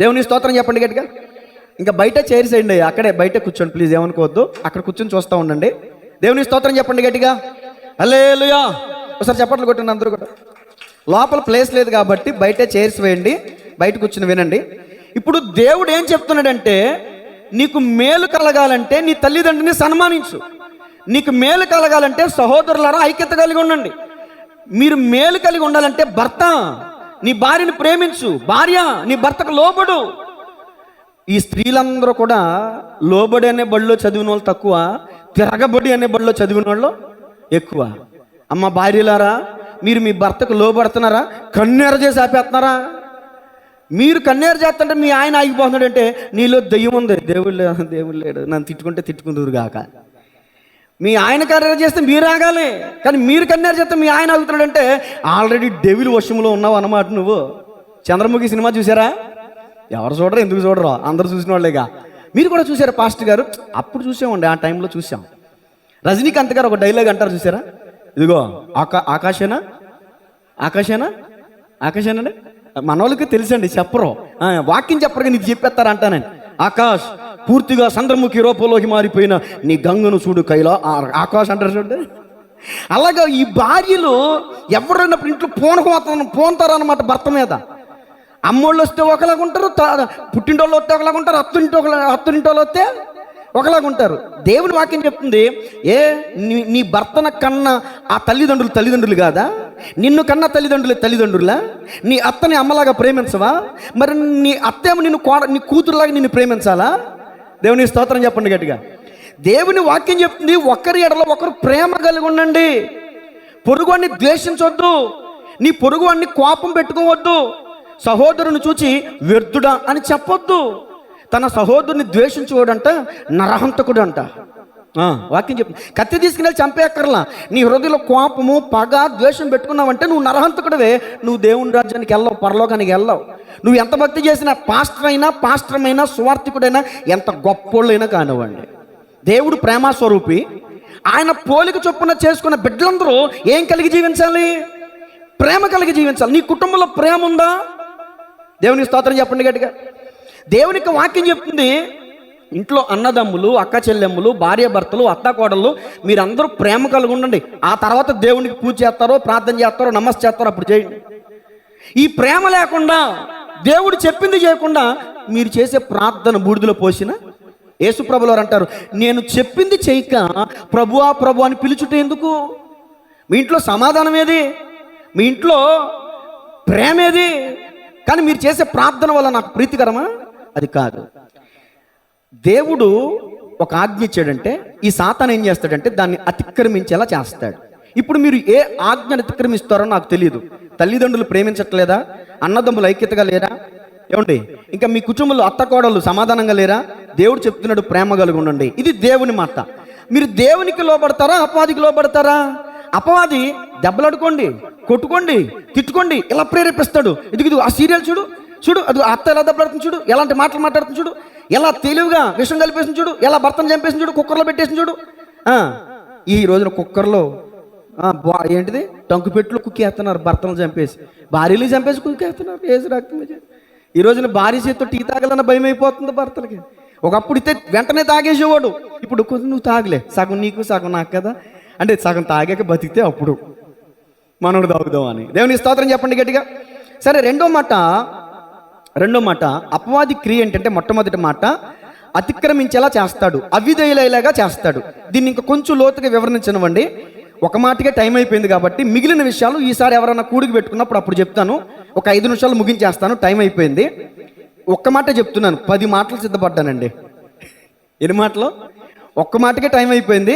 దేవుని స్తోత్రం చెప్పండి గట్టిగా. ఇంకా బయట చైర్స్ వేయండి, అక్కడే బయట కూర్చోండి ప్లీజ్, ఏమనుకోవద్దు, అక్కడ కూర్చొని చూస్తూ ఉండండి. దేవుని స్తోత్రం చెప్పండి గట్టిగా. హల్లెలూయా. ఒకసారి చప్పట్లు కొట్టండి అందరూ కూడా. లోపల ప్లేస్ లేదు కాబట్టి బయట చైర్స్ వేయండి, బయట కూర్చుని వినండి. ఇప్పుడు దేవుడు ఏం చెప్తున్నాడంటే, నీకు మేలు కలగాలంటే నీ తల్లిదండ్రుని సన్మానించు, నీకు మేలు కలగాలంటే సహోదరులారా ఐక్యత కలిగి ఉండండి. మీరు మేలు కలిగి ఉండాలంటే భర్త నీ భార్యని ప్రేమించు, భార్య నీ భర్తకు లోబడు. ఈ స్త్రీలందరూ కూడా లోబడి అనే బడిలో చదివిన వాళ్ళు తక్కువ, తిరగబడి అనే బడిలో చదివిన వాళ్ళు ఎక్కువ. అమ్మ భార్యలారా, మీరు మీ భర్తకు లోబడుతున్నారా? కన్నెర చేసి ఆపేస్తున్నారా? మీరు కన్నెర చేస్తుంటే మీ ఆయన ఆగిపోతున్నాడంటే నీలో దెయ్యం ఉంది, దేవుడు లేడు, నన్ను తిట్టుకుంటే తిట్టుకుందరు కాక. మీ ఆయన కన్నెర చేస్తే మీరు ఆగాలి, కానీ మీరు కన్నెర చేస్తే మీ ఆయన ఆగుతున్నాడంటే ఆల్రెడీ డెవిల్ వశంలో ఉన్నావు అన్నమాట. నువ్వు చంద్రముఖి సినిమా చూసారా? ఎవరు చూడరు, ఎందుకు చూడరు, అందరు చూసిన వాళ్ళేగా. మీరు కూడా చూసారా పాస్టర్ గారు? అప్పుడు చూసామండి, ఆ టైంలో చూసాం. రజనీకాంత్ గారు ఒక డైలాగ్ అంటారు చూసారా? ఇదిగో ఆకాశేనా ఆకాశేనా ఆకాశేనండి, మన వాళ్ళకి తెలుసండి, చెప్పరు, వాక్యం చెప్పరు కానీ ఇది చెప్పేస్తారు అంటానండి. ఆకాష్ పూర్తిగా చంద్రముఖి రూపంలోకి మారిపోయిన నీ గంగను చూడు కైలా, ఆకాష్ అంటారు చూడండి. అలాగా ఈ భార్యలు ఎవరైనప్పుడు ఇంట్లో పోతారు అన్నమాట భర్త మీద. అమ్మోళ్ళు వస్తే ఒకలాగా ఉంటారు, పుట్టింటోళ్ళు వస్తే ఒకలాగా ఉంటారు, అత్తింటోళ్ళు వస్తే ఒకలాగా ఉంటారు. దేవుని వాక్యం చెప్తుంది, నీ భర్తన కన్నా ఆ తల్లిదండ్రులు కాదా? నిన్ను కన్నా తల్లిదండ్రులా? నీ అత్తని అమ్మలాగా ప్రేమించవా? మరి నీ అత్తేమో నీ కూతురులాగా నిన్ను ప్రేమించాలా? దేవుని స్తోత్రం చెప్పండి గట్టిగా. దేవుని వాక్యం చెప్తుంది, ఒకరి ఎడలో ఒకరు ప్రేమ కలిగి ఉండండి, పొరుగువాడిని ద్వేషించవద్దు, నీ పొరుగువాడిని కోపం పెట్టుకోవద్దు, సహోదరుని చూచి వ్యర్థుడా అని చెప్పొద్దు. తన సహోదరుని ద్వేషించుకోడంట నరహంతకుడు అంట. వాక్యం చెప్పు. కత్తి తీసుకుని చంపేక్కర్లా, నీ హృదయంలో కోపము పగ ద్వేషం పెట్టుకున్నావంటే నువ్వు నరహంతకుడివే, నువ్వు దేవుని రాజ్యానికి వెళ్ళవు, పరలోకానికి వెళ్ళవు. నువ్వు ఎంత భక్తి చేసినా, పాస్టరైనా సువార్థికుడైనా ఎంత గొప్పోళ్ళైనా కానివ్వండి, దేవుడు ప్రేమ స్వరూపి. ఆయన పోలిక చొప్పున చేసుకున్న బిడ్డలందరూ ఏం కలిగి జీవించాలి? ప్రేమ కలిగి జీవించాలి. నీ కుటుంబంలో ప్రేమ ఉందా? దేవునికి స్తోత్రం చెప్పండి గట్టిగా. దేవునికి వాక్యం చెప్తుంది, ఇంట్లో అన్నదమ్ములు, అక్క చెల్లెమ్ములు, భార్య భర్తలు, అత్తాకోడళ్ళు మీరందరూ ప్రేమ కలిగి ఉండండి. ఆ తర్వాత దేవునికి పూజ చేస్తారో, ప్రార్థన చేస్తారో, నమస్తే చేస్తారో అప్పుడు చేయండి. ఈ ప్రేమ లేకుండా, దేవుడు చెప్పింది చేయకుండా మీరు చేసే ప్రార్థన బూడిదలో పోసిన యేసుప్రభులు వారు అంటారు, నేను చెప్పింది చేయక ప్రభువా ప్రభు అని పిలుచుట ఎందుకు? మీ ఇంట్లో సమాధానం ఏది? మీ ఇంట్లో ప్రేమ ఏది? కానీ మీరు చేసే ప్రార్థన వల్ల నాకు ప్రీతికరమా? అది కాదు. దేవుడు ఒక ఆజ్ఞ ఇచ్చాడంటే ఈ సాతాను ఏం చేస్తాడంటే దాన్ని అతిక్రమించేలా చేస్తాడు. ఇప్పుడు మీరు ఏ ఆజ్ఞను అతిక్రమిస్తారో నాకు తెలియదు. తల్లిదండ్రులు ప్రేమించట్లేదా? అన్నదమ్ములు ఐక్యతగా లేరా? ఏమండి? ఇంకా మీ కుటుంబంలో అత్త కోడళ్ళు సమాధానంగా లేరా? దేవుడు చెప్తున్నాడు, ప్రేమ కలిగి ఉండండి. ఇది దేవుని మాట. మీరు దేవునికి లోబడతారా, అపవాదికి లోబడతారా? అపవాది దెబ్బలాడుకోండి, కొట్టుకోండి, తిట్టుకోండి ఇలా ప్రేరేపిస్తాడు. ఇది ఆ సీరియల్ చూడు, చూడు అది అత్త ఎలా దెబ్బలాడుతుంది చూడు, ఎలాంటి మాటలు మాట్లాడుతుంది చూడు, ఎలా తెలివిగా విషం కలిపేసింది చూడు, ఎలా భర్తను చంపేసింది చూడు, కుక్కర్లో పెట్టేసింది చూడు. ఈ రోజున కుక్కర్లో ఏంటిది టంకు పెట్టులో కుక్కేస్తున్నారు, భర్తను చంపేసి, భార్యలు చంపేసి కుక్కేస్తున్నారు. ఏసు రక్తం. ఈ రోజున భార్య చేతితో టీ తాగాలన్న భయం అయిపోతుంది భర్తలకి. ఒకప్పుడు ఇస్తే వెంటనే తాగేసేవాడు, ఇప్పుడు కొంచెం నువ్వు తాగలే, సగం నీకు సగం నాకు కదా అంటే సగం తాగాక బతికితే అప్పుడు మనోడు తాగుదాం అని. దేవుని స్తోత్రం చెప్పండి గట్టిగా. సరే, రెండో మాట అపవాది క్రియ ఏంటంటే, మొట్టమొదటి మాట అతిక్రమించేలా చేస్తాడు, అవిధేయులయ్యేలాగా చేస్తాడు. దీన్ని ఇంకా కొంచెం లోతుగా వివరించనివ్వండి. ఒక మాటకే టైం అయిపోయింది కాబట్టి మిగిలిన విషయాలు ఈసారి ఎవరైనా కూడికి పెట్టుకున్నప్పుడు అప్పుడు చెప్తాను. ఒక 5 నిమిషాలు ముగించేస్తాను, టైం అయిపోయింది. ఒక్క మాట చెప్తున్నాను, 10 మాటలు సిద్ధపడ్డానండి. ఎన్ని మాటలు? ఒక్క మాటకే టైం అయిపోయింది.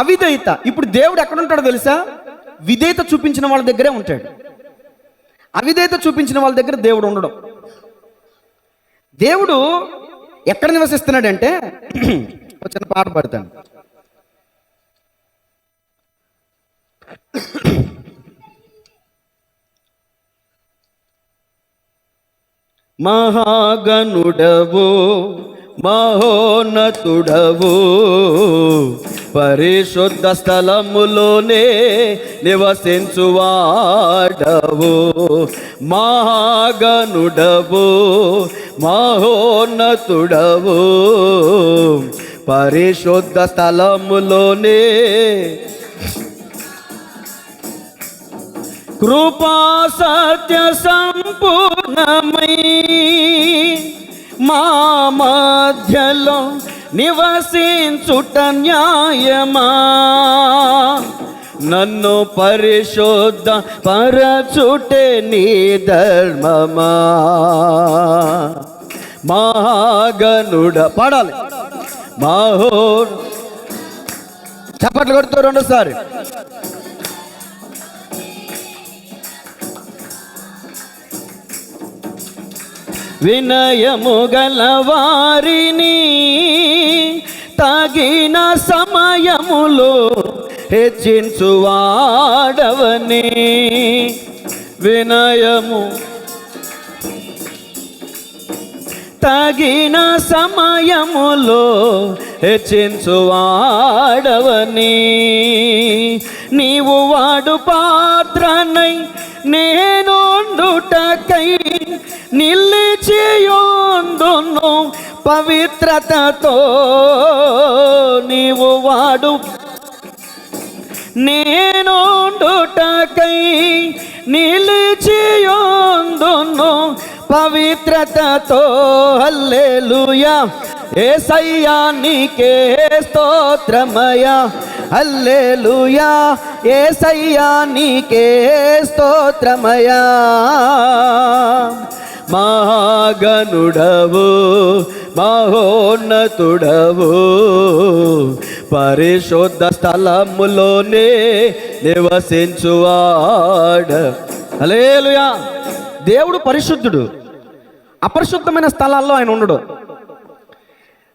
అవిధేయత. ఇప్పుడు దేవుడు ఎక్కడ ఉంటాడో తెలుసా? విధేయత చూపించిన వాళ్ళ దగ్గరే ఉంటాడు. అవిధేయత చూపించిన వాళ్ళ దగ్గర దేవుడు ఉండడం. దేవుడు ఎక్కడ నివసిస్తున్నాడంటే, చిన్న పాట పాడతాను. మహాగణుడవు మహోన్నతుడవు పరిశుద్ధ స్థలములోనే నివసించువాడవు. మహాగణుడవు మహోన్నతుడవు పరిశుద్ధ స్థలములోనే కృపా సత్య సంపూర్ణమై మా మధ్యలో నివసించుట న్యాయమా? నన్ను పరిశుద్ధ పరచుటే నీ ధర్మమా? మహాగణుడ పాడాలి. చప్పట్లు కొడుతూ రెండోసారి. వినయము గల వారిని తగిన సమయములో హెచ్చించువాడవని. వినయము తగిన సమయములో హెచ్చించువాడవని. నీవు వాడు పాత్రనై నేనుండుటకై నిలిచియుందును పవిత్రతతో. నీవు వాడు నేనుండుటకై నిలిచియుందును పవిత్రతతో. హల్లెలూయా. యేసయ్యా నీకే స్తోత్రమయ్యా. హల్లెలూయా. యేసయ్యా నీకే స్తోత్రమయ్యా. మహాగణుడవు మహోన్నతుడవు పరిశుద్ధ స్థలములోనే నివసించువాడ. హల్లెలూయా. దేవుడు పరిశుద్ధుడు. అపరిశుద్ధమైన స్థలాల్లో ఆయన ఉండడు.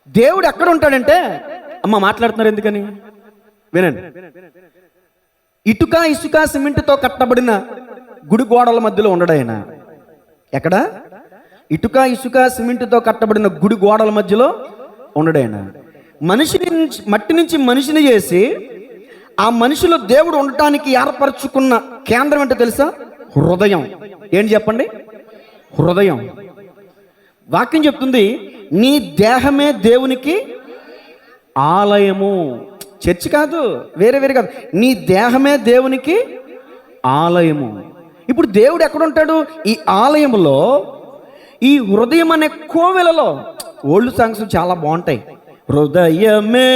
దేవుడు ఎక్కడ ఉంటాడంటే, అమ్మ మాట్లాడుతున్నారు ఎందుకని వినండి. ఇటుక ఇసుక సిమెంట్తో కట్టబడిన గుడి గోడల మధ్యలో ఉండడు ఆయన. ఎక్కడ? ఇటుక ఇసుక సిమెంట్తో కట్టబడిన గుడి గోడల మధ్యలో ఉండడు ఆయన. మట్టి నుంచి మనిషిని చేసి ఆ మనిషిలో దేవుడు ఉండటానికి ఏర్పరచుకున్న కేంద్రం ఏంటో తెలుసా? హృదయం. ఏంటి చెప్పండి? హృదయం. వాక్యం చెప్తుంది, నీ దేహమే దేవునికి ఆలయము. చర్చి కాదు, వేరే కాదు, నీ దేహమే దేవునికి ఆలయము. ఇప్పుడు దేవుడు ఎక్కడుంటాడు? ఈ ఆలయములో, ఈ హృదయం అనే కోవెలలో. ఓల్డ్ సాంగ్స్ చాలా బాగుంటాయి. హృదయమే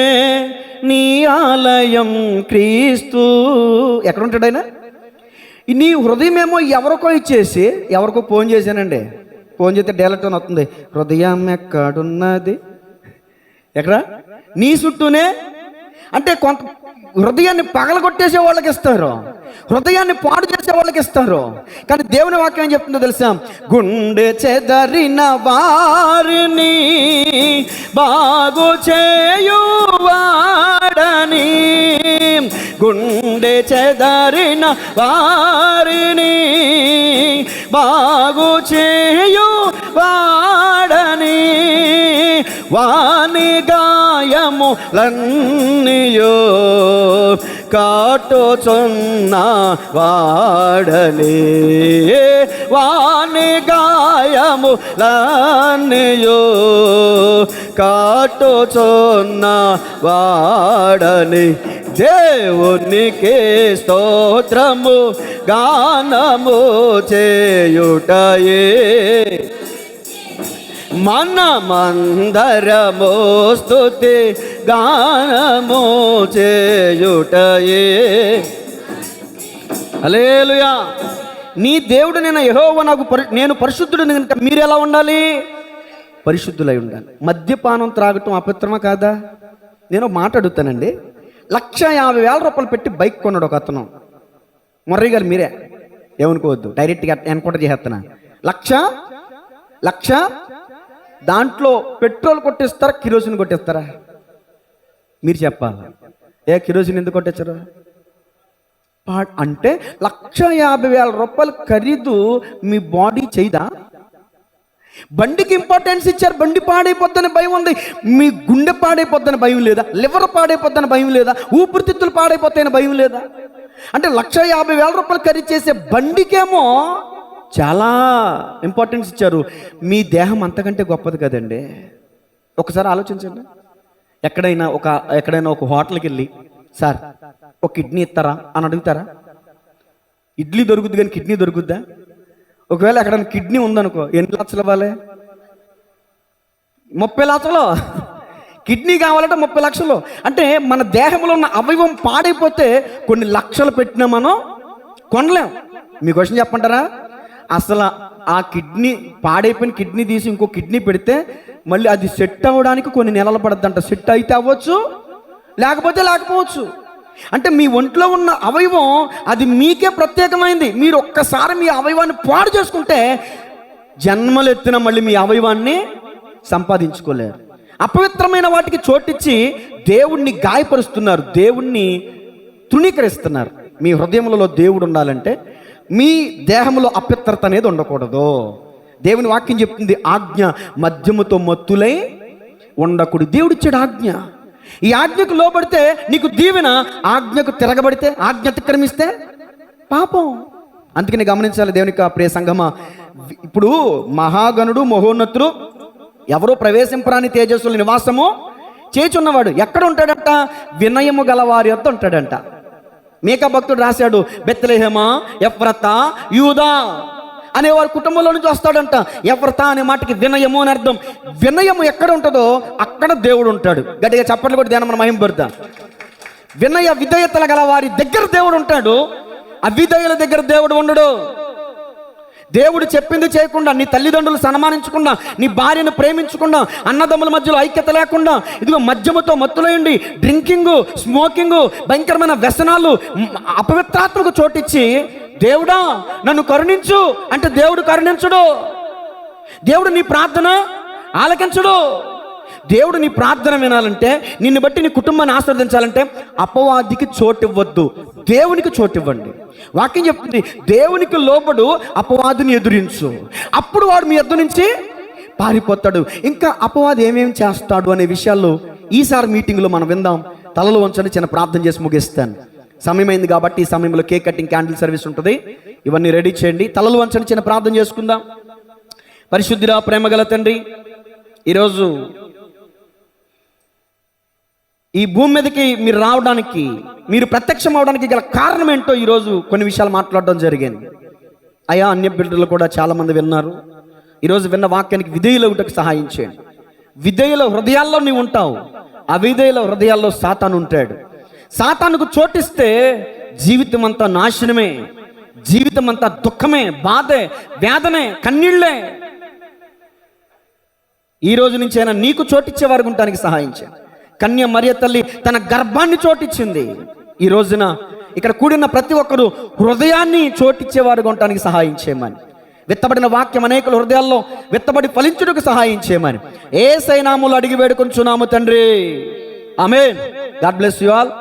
నీ ఆలయం క్రీస్తు. ఎక్కడుంటాడు ఆయన? నీ హృదయం ఏమో ఎవరికో ఇచ్చేసి, ఎవరికో ఫోన్ చేశానండి, ఫోన్ చేస్తే డైలెక్ట్ అని వస్తుంది, హృదయం ఎక్కడున్నది? ఎక్కడ? నీ చుట్టూనే అంటే కొంత హృదయాన్ని పగలగొట్టేసే వాళ్ళకి ఇస్తారు, హృదయాన్ని పాడు చేసే వాళ్ళకి ఇస్తారు. కానీ దేవుని వాక్యం ఏం చెప్తుందో తెలుసా? గుండె చెదరిన వారిని బాగు చేయువాడని, గుండె చెదరిన వారిని బాగు చేయువాడని, వాని గాయములన్నీయో కాటుచున్న వాడని, వాని గాయములన్నీయో కాటుచున్న వాడని. దేవునికి స్తోత్రము గానము చేయుటయే మనమందరము స్తుతి గానము చేయుటయే. హల్లెలూయా. నీ దేవుడు నేను యెహోవా, నేను పరిశుద్ధుడిని కనుక మీరు ఎలా ఉండాలి? పరిశుద్ధులై ఉండాలి. మద్యపానం త్రాగటం అపవిత్రమా కాదా? నేను మాట అడుగుతానండి. 1,50,000 పెట్టి బైక్ కొన్నాడు ఒక అతను. మొర్రయ్య గారు మీరే ఏమనుకోవద్దు, డైరెక్ట్గా ఎన్కౌంటర్ చేసేస్తున్నా. లక్ష దాంట్లో పెట్రోల్ కొట్టిస్తారా, కిరోసిన్ కొట్టిస్తారా? మీరు చెప్పాలి. కిరోసిన్ ఎందుకు కొట్టించరు అంటే? 1,50,000 ఖరీదు మీ బాడీ చేయదా? బండికి ఇంపార్టెన్స్ ఇచ్చారు. బండి పాడైపోద్దని భయం ఉంది. మీ గుండె పాడైపోద్దని భయం లేదా? లివర్ పాడైపోద్దని భయం లేదా? ఊపిరితిత్తులు పాడైపోతాయని భయం లేదా? అంటే 1,50,000 ఖరీదు చేసే బండికేమో చాలా ఇంపార్టెన్స్ ఇచ్చారు. మీ దేహం అంతకంటే గొప్పది కదండి. ఒకసారి ఆలోచించండి. ఎక్కడైనా ఒక హోటల్కి వెళ్ళి, సార్ ఒక కిడ్నీ ఇస్తారా అని అడుగుతారా? ఇడ్లీ దొరుకుద్ది కానీ కిడ్నీ దొరుకుద్దా? ఒకవేళ ఎక్కడైనా కిడ్నీ ఉందనుకో, ఎన్ని లక్షలు ఇవ్వాలి? 30 లక్షలు. కిడ్నీ కావాలంటే 30 లక్షలు. అంటే మన దేహంలో ఉన్న అవయవం పాడైపోతే కొన్ని లక్షలు పెట్టినా మనం కొనలేం. మీ క్వశ్చన్ చెప్పంటారా? అసలు ఆ కిడ్నీ పాడైపోయిన కిడ్నీ తీసి ఇంకో కిడ్నీ పెడితే మళ్ళీ అది సెట్ అవ్వడానికి కొన్ని నెలలు పడుతుందంట. సెట్ అయితే అవ్వచ్చు, లేకపోతే లేకపోవచ్చు. అంటే మీ ఒంట్లో ఉన్న అవయవం అది మీకే ప్రత్యేకమైంది. మీరు ఒక్కసారి మీ అవయవాన్ని పాడు చేసుకుంటే జన్మలెత్తిన మళ్ళీ మీ అవయవాన్ని సంపాదించుకోలేరు. అపవిత్రమైన వాటికి చోటిచ్చి దేవుణ్ణి గాయపరుస్తున్నారు, దేవుణ్ణి తృణీకరిస్తున్నారు. మీ హృదయంలో దేవుడు ఉండాలంటే మీ దేహంలో అపవిత్రత అనేది ఉండకూడదు. దేవుని వాక్యం చెప్తుంది, ఆజ్ఞ మద్యముతో మత్తులై ఉండకూడదు. దేవుడిచ్చాడు ఆజ్ఞ. ఈ ఆజ్ఞకు లోబడితే నీకు దీవెన, ఆజ్ఞకు తిరగబడితే, ఆజ్ఞ అతిక్రమిస్తే పాపం. అందుకని గమనించాలి దేవునికి ప్రియ సంగమా. ఇప్పుడు మహాగణుడు మహోన్నతుడు ఎవరో ప్రవేశింపరాని తేజస్సుల నివాసము చేచున్నవాడు ఎక్కడ ఉంటాడంట? వినయము గలవారి వద్ద ఉంటాడంట. మీకా భక్తుడు రాశాడు, బెత్లెహేమా ఎఫ్రతా యూదా అనే వారి కుటుంబంలో నుంచి వస్తాడంట. ఎఫ్రతా అనే మాటకి వినయము అని అర్థం. వినయము ఎక్కడ ఉంటుందో అక్కడ దేవుడు ఉంటాడు. గట్టిగా చప్పట్లు కొట్టి ధ్యానం మనం మహింపడతాం. వినయ విధేయతల గల వారి దగ్గర దేవుడు ఉంటాడు, అవిధేయుల దగ్గర దేవుడు ఉండడు. దేవుడు చెప్పింది చేయకుండా, నీ తల్లిదండ్రులు సన్మానించకుండా, నీ భార్యను ప్రేమించకుండా, అన్నదమ్ముల మధ్యలో ఐక్యత లేకుండా, ఇదిగో మద్యముతో మత్తులేయండి, డ్రింకింగ్, స్మోకింగ్, భయంకరమైన వ్యసనాలు, అపవిత్రాత్మకు చోటిచ్చి దేవుడా నన్ను కరుణించు అంటే దేవుడు కరుణించడు. దేవుడు నీ ప్రార్థన ఆలకించడు. దేవుడు నీ ప్రార్థన వినాలంటే, నిన్ను బట్టి నీ కుటుంబాన్ని ఆశీర్వదించాలంటే అపవాదికి చోటివ్వద్దు, దేవునికి చోటివ్వండి. వాక్యం చెప్తుంది, దేవునికి లోబడు, అపవాదిని ఎదురించు, అప్పుడు వాడు మీ ఎద్దు నుంచి పారిపోతాడు. ఇంకా అపవాది ఏమేమి చేస్తాడు అనే విషయాల్లో ఈసారి మీటింగ్లో మనం విందాం. తలలు వంచండి, చిన్న ప్రార్థన చేసి ముగిస్తాను. సమయం అయింది కాబట్టి ఈ సమయంలో కేక్ కటింగ్, క్యాండిల్ సర్వీస్ ఉంటుంది. ఇవన్నీ రెడీ చేయండి. తలలు వంచండి, చిన్న ప్రార్థన చేసుకుందాం. పరిశుద్ధిరా ప్రేమగల తండ్రి, ఈరోజు ఈ భూమి మీదకి మీరు రావడానికి, మీరు ప్రత్యక్షం అవడానికి గల కారణం ఏంటో ఈరోజు కొన్ని విషయాలు మాట్లాడడం జరిగింది. అయ్యా, అన్య బిడ్డలు కూడా చాలామంది విన్నారు. ఈరోజు విన్న వాక్యానికి విధేయులవుటకు సహాయం చేయండి. విధేయుల హృదయాల్లో నీవు ఉంటావు, అవిధేయుల హృదయాల్లో సాతాను ఉంటాడు. సాతానుకు చోటిస్తే జీవితం అంతా నాశనమే, జీవితం అంతా దుఃఖమే, బాధే, వేదనే, కన్నీళ్లే. ఈ రోజు నుంచైనా నీకు చోటిచ్చే వారికి ఉండటానికి సహాయం చేయండి. కన్య మరియ తల్లి తన గర్భాన్ని చోటిచ్చింది. ఈ రోజున ఇక్కడ కూడిన ప్రతి ఒక్కరూ హృదయాన్ని చోటిచ్చేవారుగా ఉండటానికి సహాయం చేయమని, విత్తబడిన వాక్యం అనేకుల హృదయాల్లో విత్తబడి ఫలించుటకు సహాయం చేయమని యేసయ్య నామములో అడిగి వేడుకొంచున్నాము తండ్రి. Amen. God bless you all.